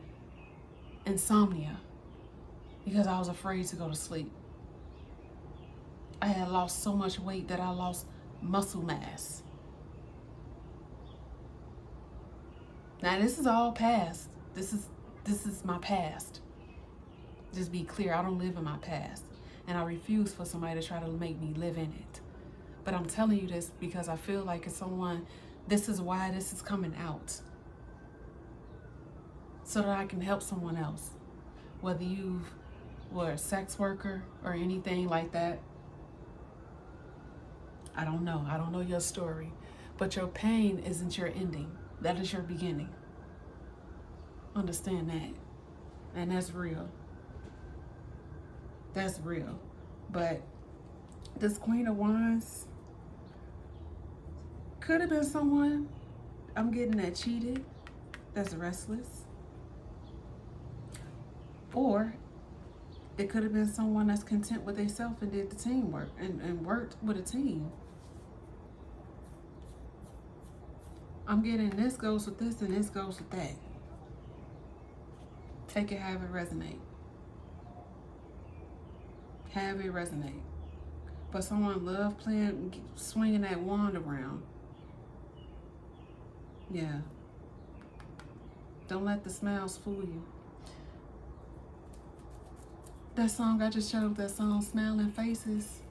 insomnia because I was afraid to go to sleep. I had lost so much weight that I lost muscle mass. Now this is all past. This is my past. Just be clear, I don't live in my past. And I refuse for somebody to try to make me live in it. But I'm telling you this because I feel like this is why this is coming out. So that I can help someone else. Whether you were a sex worker or anything like that. I don't know. I don't know your story. But your pain isn't your ending. That is your beginning. Understand that. And that's real. That's real. But this Queen of Wands could have been someone I'm getting that cheated, that's restless. Or it could have been someone that's content with themselves and did the teamwork and worked with a team. I'm getting this goes with this and this goes with that. Take it, have it resonate. Have it resonate. But someone love playing, swinging that wand around. Yeah. Don't let the smiles fool you. That song I just showed, that song, Smiling Faces.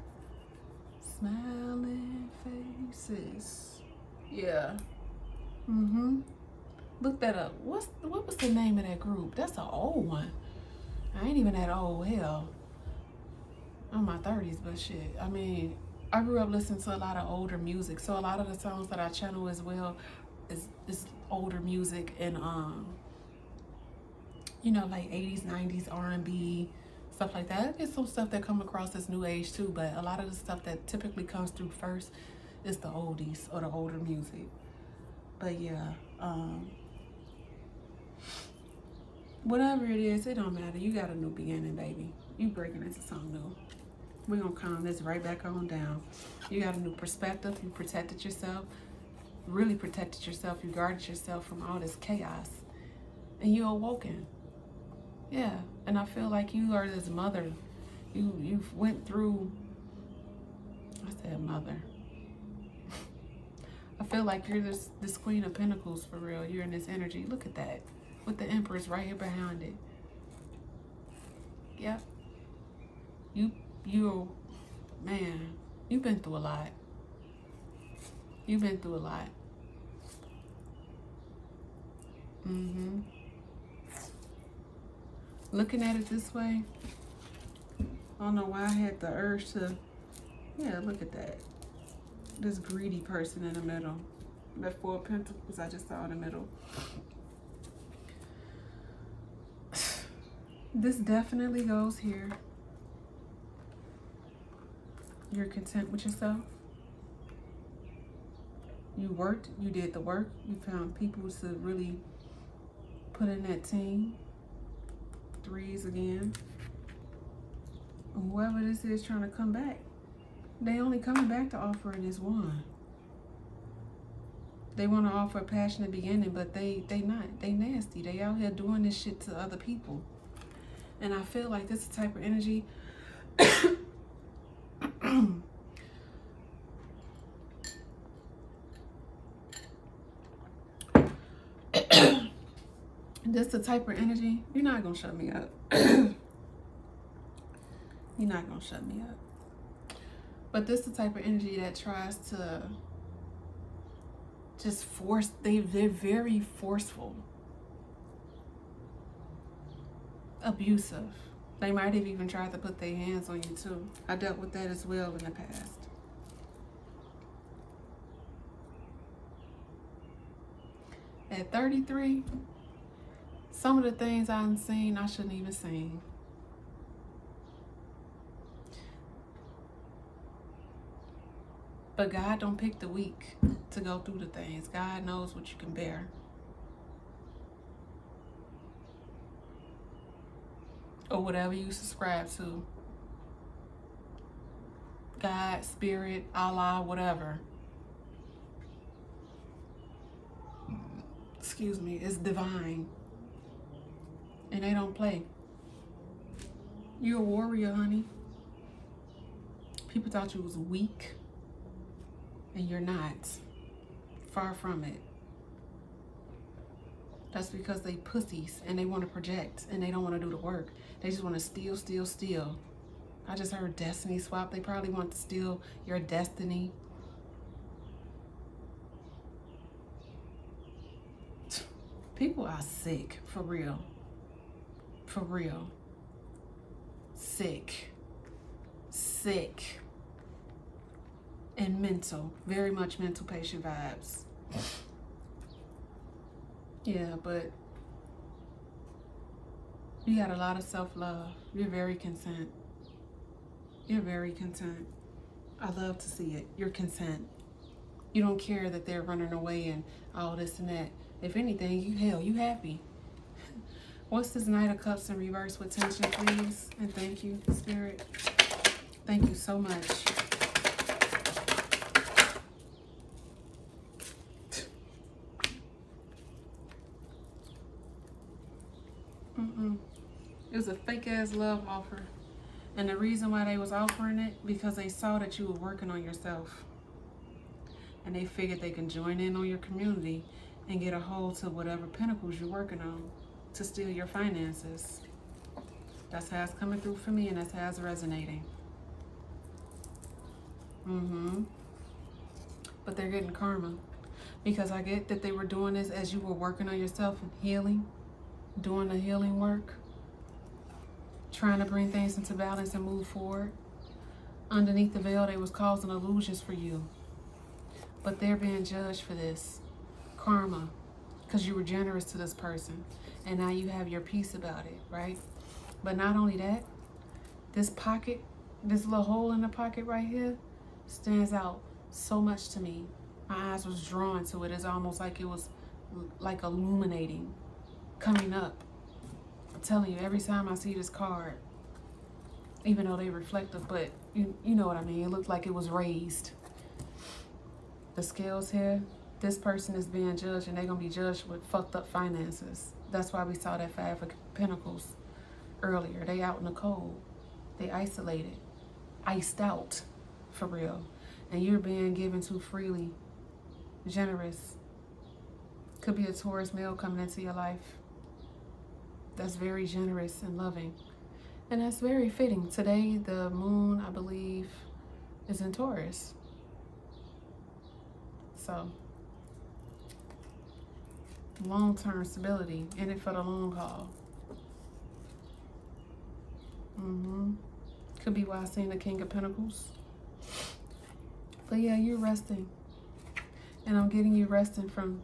Smiling Faces. Yeah. Look that up. What was the name of that group? That's an old one. I ain't even that old. Hell, I'm in my 30s, but shit. I mean, I grew up listening to a lot of older music, so a lot of the songs that I channel as well is older music and you know, like 80s, 90s R&B, stuff like that. It's some stuff that come across as new age too, but a lot of the stuff that typically comes through first is the oldies or the older music. But yeah, whatever it is, it don't matter. You got a new beginning, baby. You breaking into something new. We're gonna calm this right back on down. You got a new perspective. You protected yourself, really protected yourself. You guarded yourself from all this chaos, and you awoken. Yeah, and I feel like you are this mother. You've went through. I said mother. I feel like you're this Queen of Pentacles for real. You're in this energy. Look at that, with the Empress right here behind it. Yep. You, man. You've been through a lot. You've been through a lot. Looking at it this way, I don't know why I had the urge to. Yeah, look at that. This greedy person in the middle. That Four of Pentacles I just saw in the middle. This definitely goes here. You're content with yourself. You worked, you did the work. You found people to really put in that team. Threes again. Whoever this is trying to come back, they only coming back to offering this one. They want to offer a passionate beginning, but they not. They nasty. They out here doing this shit to other people. And I feel like this is the type of energy this the type of energy. You're not gonna shut me up. You're not gonna shut me up. But this the type of energy that tries to just force. They're very forceful, abusive. They might have even tried to put their hands on you too. I dealt with that as well in the past. At 33, some of the things I've seen, I shouldn't even seen. But God don't pick the weak to go through the things. God knows what you can bear. Or whatever you subscribe to. God, Spirit, Allah, whatever. Excuse me, it's divine. And they don't play. You're a warrior, honey. People thought you was weak. And you're not. Far from it. That's because they pussies and they want to project and they don't want to do the work. They just want to steal, steal, steal. I just heard destiny swap. They probably want to steal your destiny. People are sick, for real. For real. Sick. Sick. And mental. Very much mental patient vibes. Yeah, but you got a lot of self-love. You're very content. You're very content. I love to see it. You're content. You don't care that they're running away and all this and that. If anything, you happy. What's this Knight of Cups in reverse with tension, please? And thank you, Spirit. Thank you so much. It was a fake-ass love offer. And the reason why they was offering it, because they saw that you were working on yourself. And they figured they can join in on your community and get a hold to whatever pinnacles you're working on to steal your finances. That's how it's coming through for me, and that's how it's resonating. But they're getting karma. Because I get that they were doing this as you were working on yourself and healing, doing the healing work, trying to bring things into balance and move forward. Underneath the veil, they was causing illusions for you. But they're being judged for this. Karma. Because you were generous to this person. And now you have your peace about it, right? But not only that, this pocket, this little hole in the pocket right here, stands out so much to me. My eyes was drawn to it. It's almost like it was like illuminating, coming up. I'm telling you, every time I see this card, even though they reflective, but you know what I mean. It looked like it was raised. The scales here, this person is being judged, and they're going to be judged with fucked up finances. That's why we saw that Five of Pentacles earlier. They out in the cold. They isolated. Iced out, for real. And you're being given too freely. Generous. Could be a Taurus male coming into your life. That's very generous and loving. And that's very fitting. Today, the moon, I believe, is in Taurus. So, long-term stability, in it for the long haul. Could be why I seen the King of Pentacles. But yeah, you're resting. And I'm getting you resting from,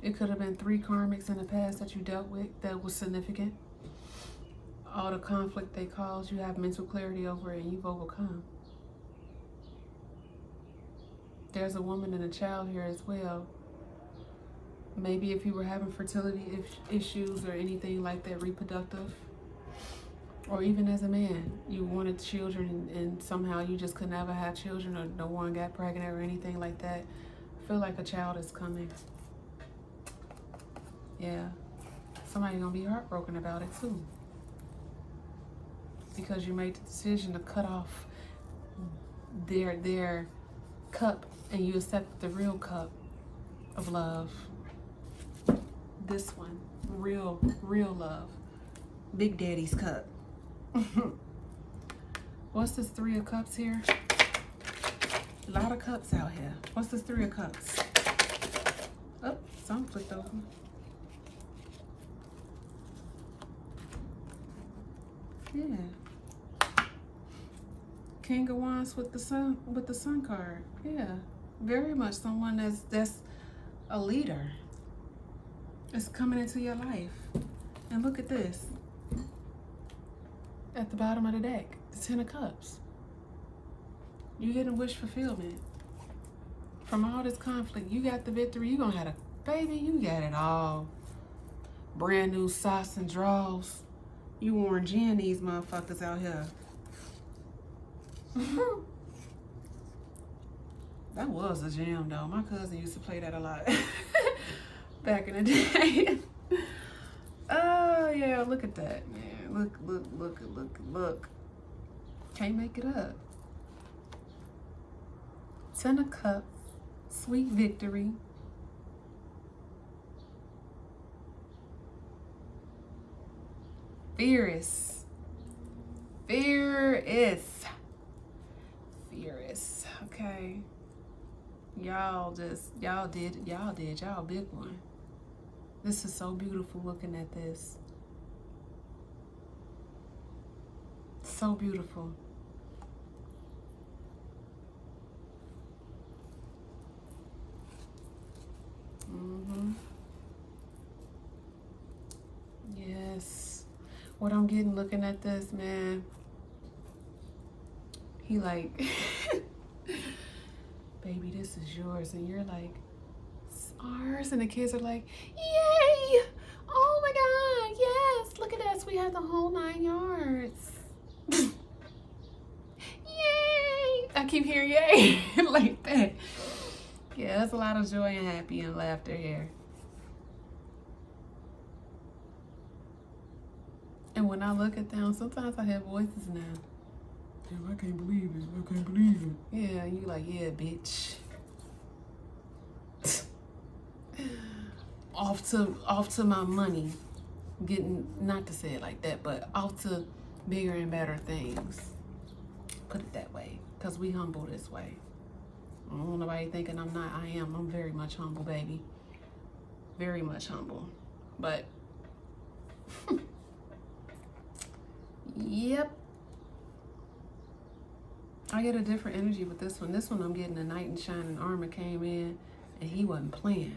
it could have been 3 karmics in the past that you dealt with that was significant. All the conflict they caused, you have mental clarity over it and you've overcome. There's a woman and a child here as well. Maybe if you were having fertility issues or anything like that, reproductive, or even as a man, you wanted children and somehow you just could never have children, or no one got pregnant or anything like that. I feel like a child is coming. Yeah. Somebody's gonna be heartbroken about it too. Because you made the decision to cut off their cup and you accept the real cup of love. This one, real love. Big Daddy's cup. What's this 3 of Cups here? A lot of cups out here. What's this 3 of Cups? Oh, something flipped open. Yeah. King of Wands with the sun card. Yeah. Very much someone that's a leader. It's coming into your life. And look at this. At the bottom of the deck, the 10 of Cups. You getting wish fulfillment. From all this conflict, you got the victory. You gonna have a baby, you got it all. Brand new socks and drawers. You worn gin these motherfuckers out here. That was a jam though. My cousin used to play that a lot. Back in the day. Oh yeah, look at that, man. Look. Can't make it up. 10 of Cups, sweet victory. Fierce. Okay. Y'all did y'all big one. This is so beautiful looking at this. So beautiful. Yes. What I'm getting looking at this, man. He like, baby, this is yours. And you're like, it's ours. And the kids are like, yay! Oh my God, yes, look at us. We have the whole 9 yards. Yay! I keep hearing yay like that. Yeah, there's a lot of joy and happy and laughter here. And when I look at them, sometimes I have voices now. Damn, I can't believe it. I can't believe it. Yeah, you like, yeah, bitch. off to my money. Getting, not to say it like that, but off to bigger and better things. Put it that way. Because we humble this way. I don't want nobody thinking I'm not. I am. I'm very much humble, baby. Very much humble. But, yep. I get a different energy with this one. This one I'm getting a knight in shining armor came in and he wasn't playing.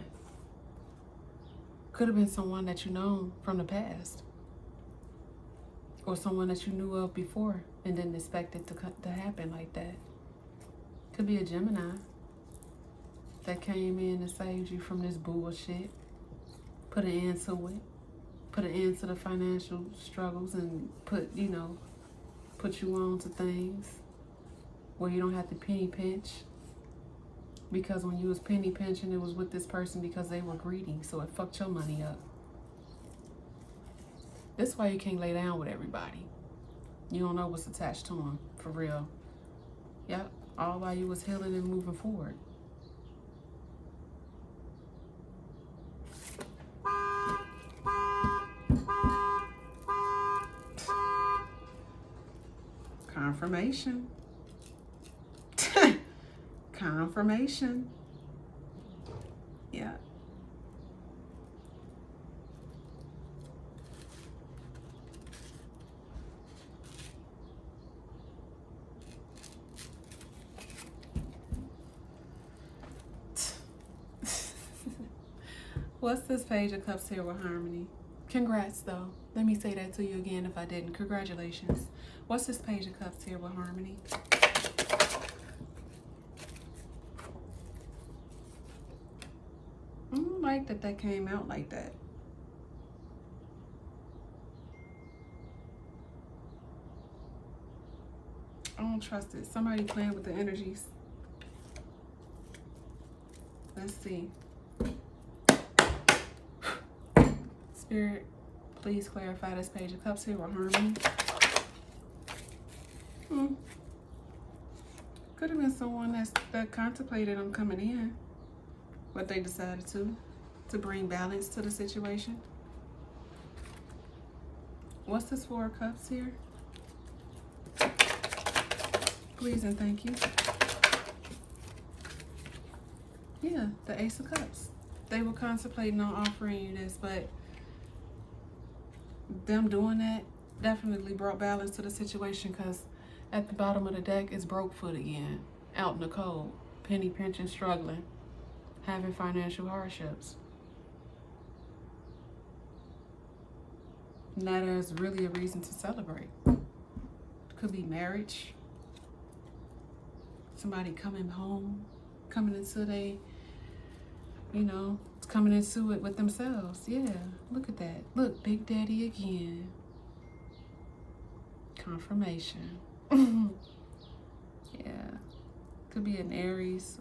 Could have been someone that you know from the past. Or someone that you knew of before and didn't expect it to happen like that. Could be a Gemini that came in and saved you from this bullshit. Put an end to it. Put an end to the financial struggles and put you on to things where you don't have to penny pinch. Because when you was penny pinching, it was with this person because they were greedy, so it fucked your money up. That's why you can't lay down with everybody. You don't know what's attached to them, for real. Yep, all while you was healing and moving forward. Confirmation. Confirmation. Yeah. What's this Page of Cups here with Harmony? Congrats, though. Let me say that to you again if I didn't. Congratulations. What's this Page of Cups here with Harmony? I don't like that came out like that. I don't trust it. Somebody playing with the energies. Let's see. Spirit, please clarify this Page of Cups here with Harmony. Could have been someone that contemplated on coming in, but they decided to bring balance to the situation. What's this Four of Cups here? Please and thank you. Yeah, the Ace of Cups. They were contemplating on offering you this, but them doing that definitely brought balance to the situation, because at the bottom of the deck is broke foot again, out in the cold, penny pinching, struggling, having financial hardships. And that is really a reason to celebrate. Could be marriage, somebody coming home, coming into coming into it with themselves. Yeah, look at that. Look, Big Daddy again. Confirmation. Yeah, could be an Aries.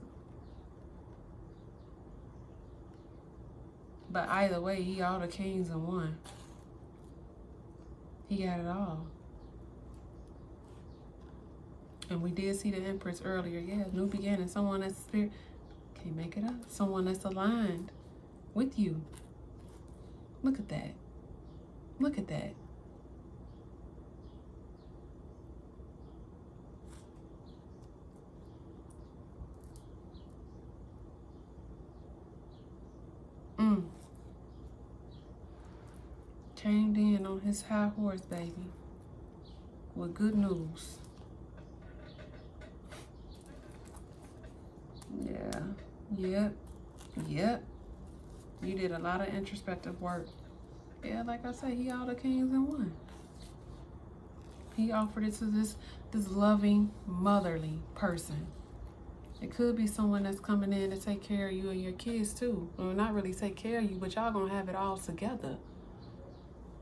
But either way, he all the kings in one. He got it all. And we did see the Empress earlier. Yeah, new beginning. Someone that's spirit. Can't make it up. Someone that's aligned with you. Look at that. Look at that. Chained in on his high horse, baby. With good news. Yeah. Yep. You did a lot of introspective work. Yeah, like I said, he all the kings in one. He offered it to this loving, motherly person. It could be someone that's coming in to take care of you and your kids too. Or not really take care of you, but y'all gonna have it all together.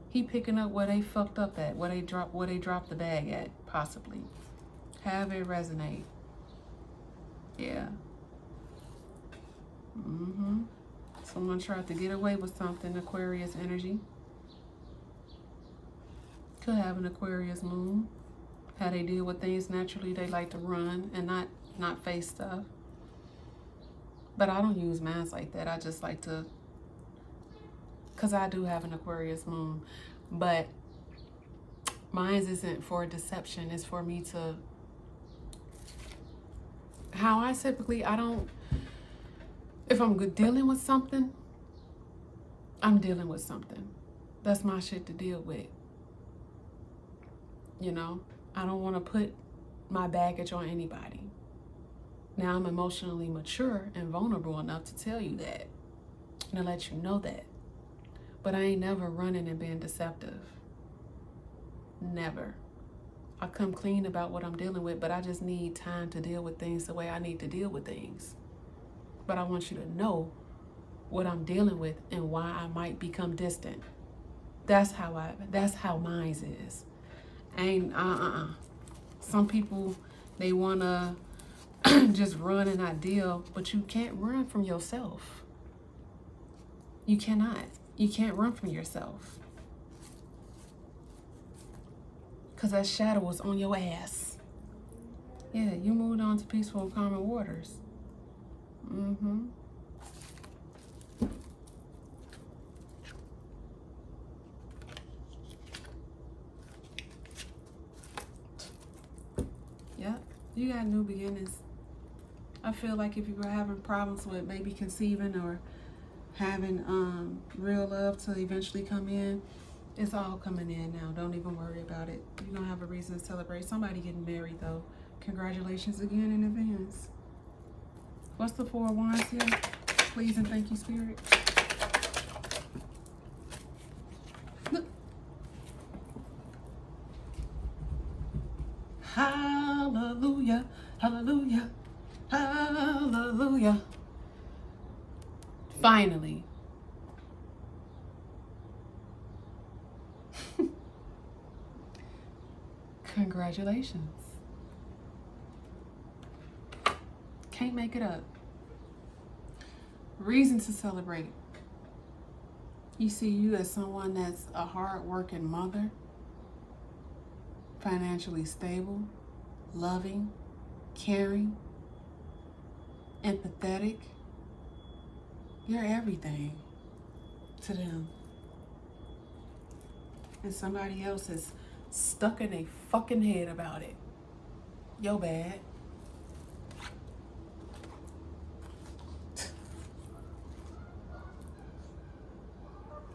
He picking up where they fucked up at, where they dropped the bag at, possibly. Have it resonate. Yeah. Someone tried to get away with something, Aquarius energy. Could have an Aquarius moon. How they deal with things naturally, they like to run and not face stuff. But I don't use mine like that. I just like to, because I do have an Aquarius moon. But mine isn't for deception. It's for me to, how I typically, if I'm dealing with something, I'm dealing with something. That's my shit to deal with. You know, I don't want to put my baggage on anybody. Now I'm emotionally mature and vulnerable enough to tell you that and to let you know that. But I ain't never running and being deceptive. Never. I come clean about what I'm dealing with, but I just need time to deal with things the way I need to deal with things. But I want you to know what I'm dealing with and why I might become distant. That's how mine is. Ain't Some people, they wanna just run and not deal, but you can't run from yourself. You cannot. You can't run from yourself. Because that shadow was on your ass. Yeah, you moved on to peaceful and calming waters. Yep, you got new beginnings. I feel like if you were having problems with maybe conceiving or having real love to eventually come in, it's all coming in now. Don't even worry about it. You're going to have a reason to celebrate. Somebody getting married, though. Congratulations again in advance. What's the 4 of Wands here? Please and thank you, Spirit. Look. Hallelujah, hallelujah, hallelujah. Finally. Congratulations. Can't make it up. Reason to celebrate. You see you as someone that's a hard-working mother, financially stable, loving, caring, empathetic. You're everything to them. And somebody else is stuck in a fucking head about it. Yo bad.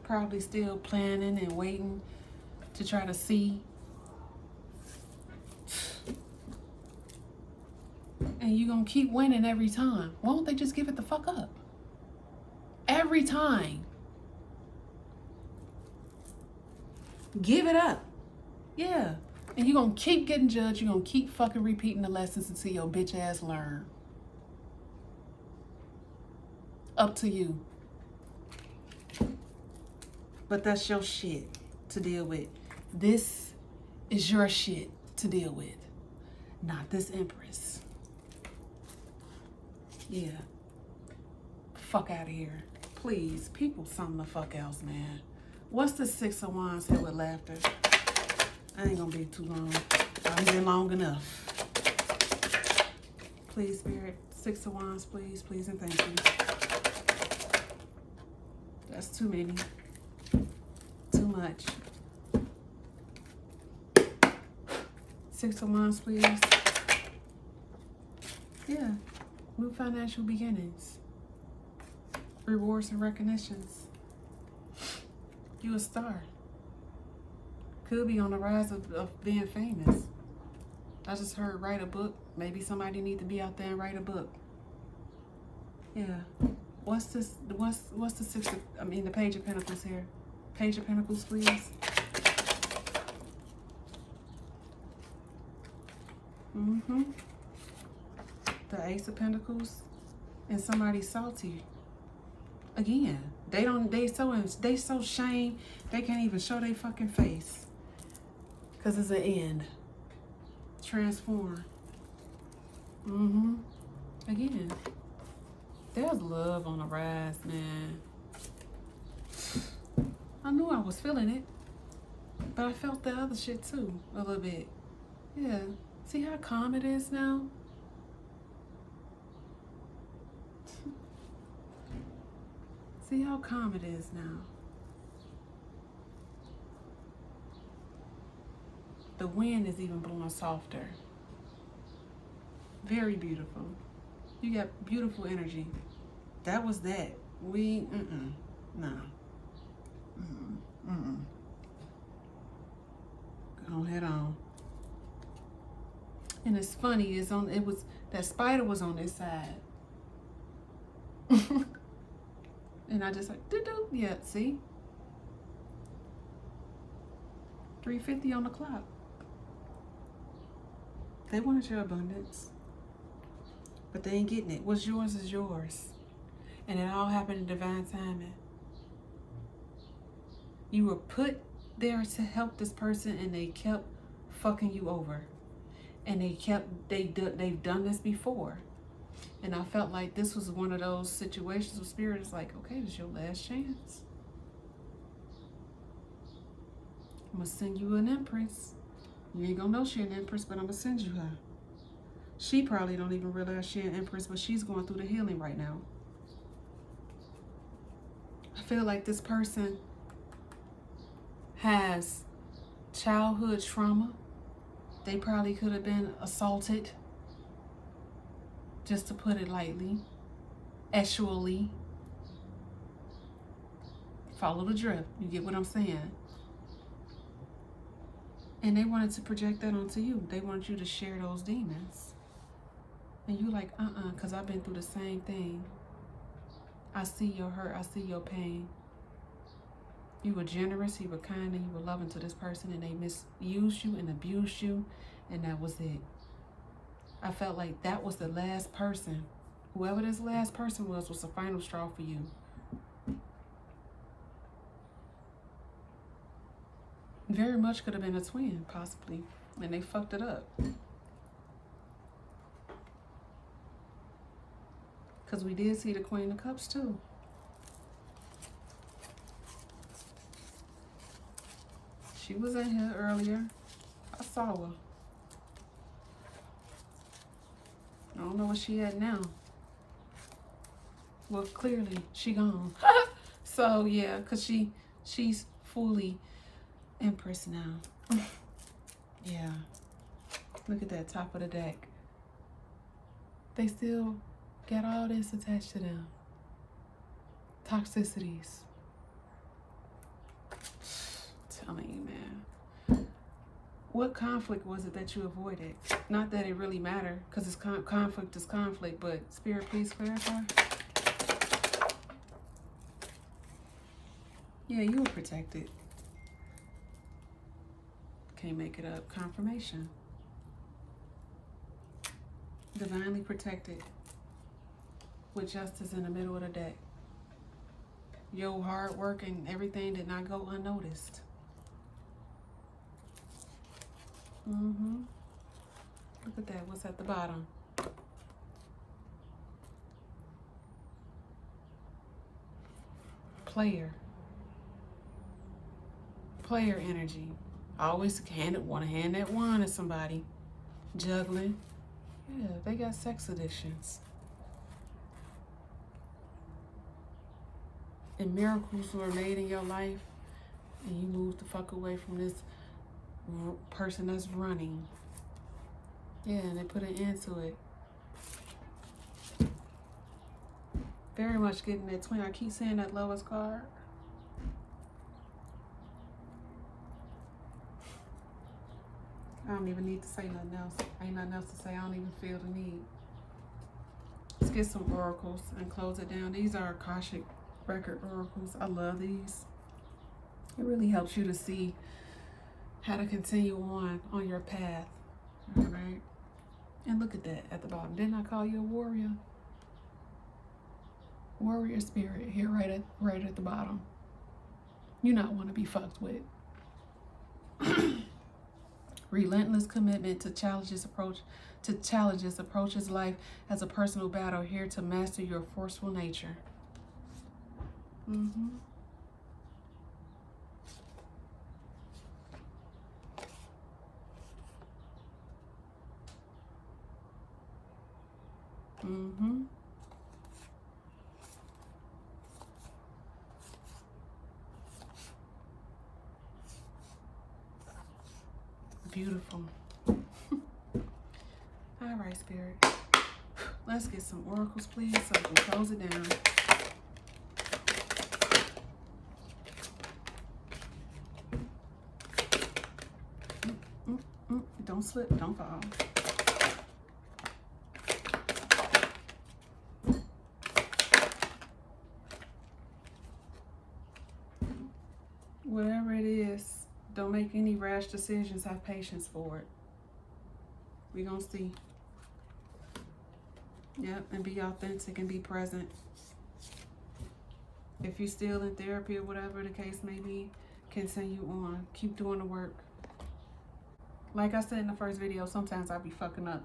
Probably still planning and waiting to try to see. And you're gonna keep winning every time. Why don't they just give it the fuck up? Every time. Give it up. Yeah. And you're gonna keep getting judged. You're gonna keep fucking repeating the lessons until your bitch ass learn. Up to you. But that's your shit to deal with. This is your shit to deal with. Not this Empress. Yeah. Fuck out of here. Please, people, something the fuck else, man. What's the 6 of Wands here with laughter? I ain't gonna be too long. I've been long enough. Please, Spirit. 6 of Wands, please, please, and thank you. That's too many. Too much. 6 of Wands, please. Yeah. New financial beginnings. Rewards and recognitions. You a star. Could be on the rise of being famous. I just heard write a book. Maybe somebody need to be out there and write a book. Yeah. What's this? What's the the Page of Pentacles here? Page of Pentacles, please. the Ace of Pentacles, and somebody salty. Again, they so shame they can't even show their fucking face. Cause it's an end. Transform. Again, there's love on the rise, man. I knew I was feeling it, but I felt the other shit too, a little bit. Yeah. See how calm it is now? See how calm it is now. The wind is even blowing softer. Very beautiful. You got beautiful energy. That was that. Nah. Go head on. And it's funny, that spider was on this side. And I just like, doo-doo. Yeah, see? 3:50 on the clock. They wanted your abundance, but they ain't getting it. What's yours is yours. And it all happened in divine timing. You were put there to help this person, and they kept fucking you over. And they've done this before. And I felt like this was one of those situations where Spirit is like, okay, this is your last chance. I'm gonna send you an empress. You ain't gonna know she an empress, but I'm gonna send you her. She probably don't even realize she an empress, but she's going through the healing right now. I feel like this person has childhood trauma. They probably could have been assaulted, just to put it lightly. Actually, follow the drift. You get what I'm saying? And they wanted to project that onto you. They wanted you to share those demons. And you like, because I've been through the same thing. I see your hurt. I see your pain. You were generous, you were kind, and you were loving to this person, and they misused you and abused you, and that was it. I felt like that was the last person. Whoever this last person was the final straw for you. Very much could have been a twin, possibly, and they fucked it up. Because we did see the Queen of Cups, too. She was in here earlier. I saw her. I don't know where she at now. Well, clearly, she gone. So, yeah, because she's fully Empress now. Yeah. Look at that top of the deck. They still got all this attached to them. Toxicities. Telling you, man. What conflict was it that you avoided? Not that it really mattered, because it's conflict is conflict, but Spirit, please clarify. Yeah, you were protected. Can't make it up. Confirmation. Divinely protected. With justice in the middle of the deck. Your hard work and everything did not go unnoticed. Look at that. What's at the bottom? Player energy. I always want to hand that wand to somebody. Juggling. Yeah, they got sex addictions. And miracles were made in your life, and you moved the fuck away from this person that's running. Yeah, and they put an end to it. Very much getting that twin. I keep saying that lowest card. I don't even need to say nothing else. Ain't nothing else to say. I don't even feel the need. Let's get some oracles and close it down. These are Akashic record oracles. I love these. It really helps you to see how to continue on your path. All right. And look at that at the bottom. Didn't I call you a warrior? Warrior spirit here, right at the bottom. You not want to be fucked with. Relentless commitment to challenges approaches life as a personal battle, here to master your forceful nature. Mm-hmm. Mm-hmm. Beautiful. All right, Spirit. Let's get some oracles, please, so we can close it down. Don't slip, don't fall. Whatever it is, don't make any rash decisions. Have patience for it. We're going to see. Yep, and be authentic and be present. If you're still in therapy or whatever the case may be, continue on. Keep doing the work. Like I said in the first video, sometimes I'll be fucking up.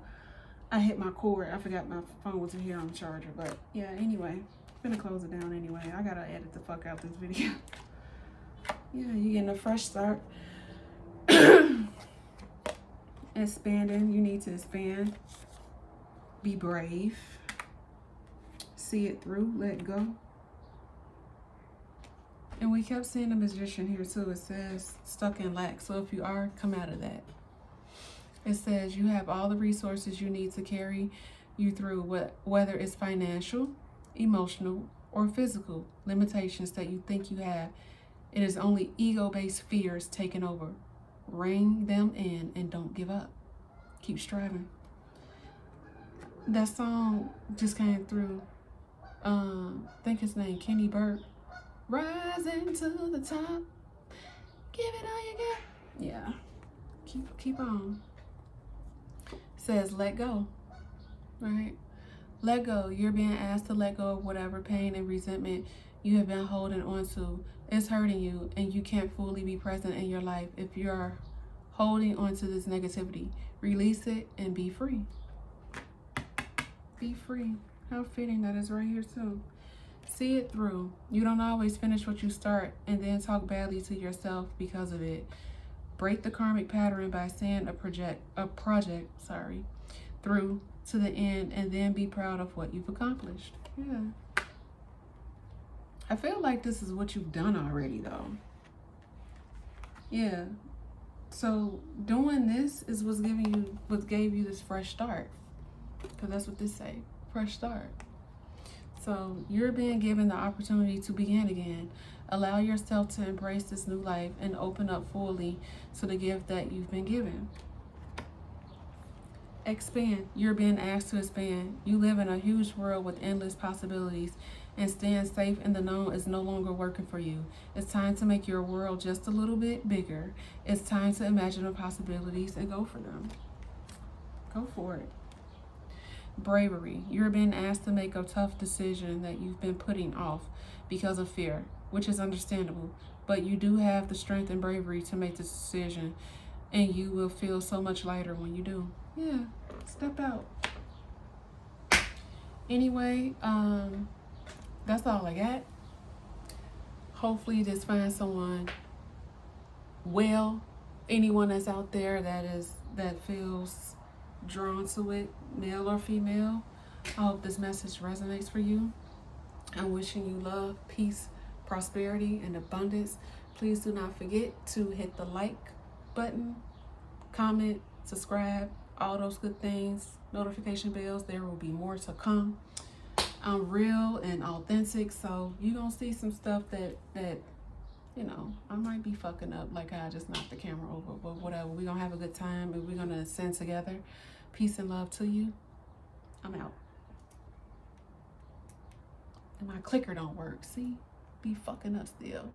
I hit my cord. I forgot my phone was in here on the charger. But yeah, anyway, I'm gonna close it down anyway. I gotta edit the fuck out this video. Yeah, you're getting a fresh start. Expanding. You need to expand. Be brave. See it through. Let go. And we kept seeing the Magician here too. It says stuck in lack. So if you are, come out of that. It says you have all the resources you need to carry you through, whether it's financial, emotional, or physical limitations that you think you have. It is only ego-based fears taking over. Rein them in and don't give up. Keep striving. That song just came through. I think his name Kenny Burke. Rising to the top. Give it all you got. Yeah. Keep on. Says let go. Right? Let go. You're being asked to let go of whatever pain and resentment you have been holding on to. It's hurting you and you can't fully be present in your life if you're holding on to this negativity. Release it and be free. Be free. How fitting that is right here too. See it through. You don't always finish what you start and then talk badly to yourself because of it. Break the karmic pattern by seeing a project through to the end and then be proud of what you've accomplished. Yeah. I feel like this is what you've done already though. Yeah. So doing this is what gave you this fresh start. Because that's what this say. Fresh start. So you're being given the opportunity to begin again. Allow yourself to embrace this new life and open up fully to the gift that you've been given. Expand. You're being asked to expand. You live in a huge world with endless possibilities, and staying safe in the known is no longer working for you. It's time to make your world just a little bit bigger. It's time to imagine the possibilities and go for them. Go for it. Bravery. You're being asked to make a tough decision that you've been putting off because of fear, which is understandable. But you do have the strength and bravery to make this decision, and you will feel so much lighter when you do. Yeah, step out. Anyway, that's all I got. Hopefully this finds someone well. Anyone that's out there that feels drawn to it, male or female. I hope this message resonates for you. I'm wishing you love, peace, prosperity, and abundance. Please do not forget to hit the like button, comment, subscribe, all those good things, notification bells. There will be more to come. I'm real and authentic, so you're gonna see some stuff that you know, I might be fucking up, like I just knocked the camera over, but whatever. We're gonna have a good time and we're gonna ascend together. Peace and love to you. I'm out. And my clicker don't work. See? Be fucking up still.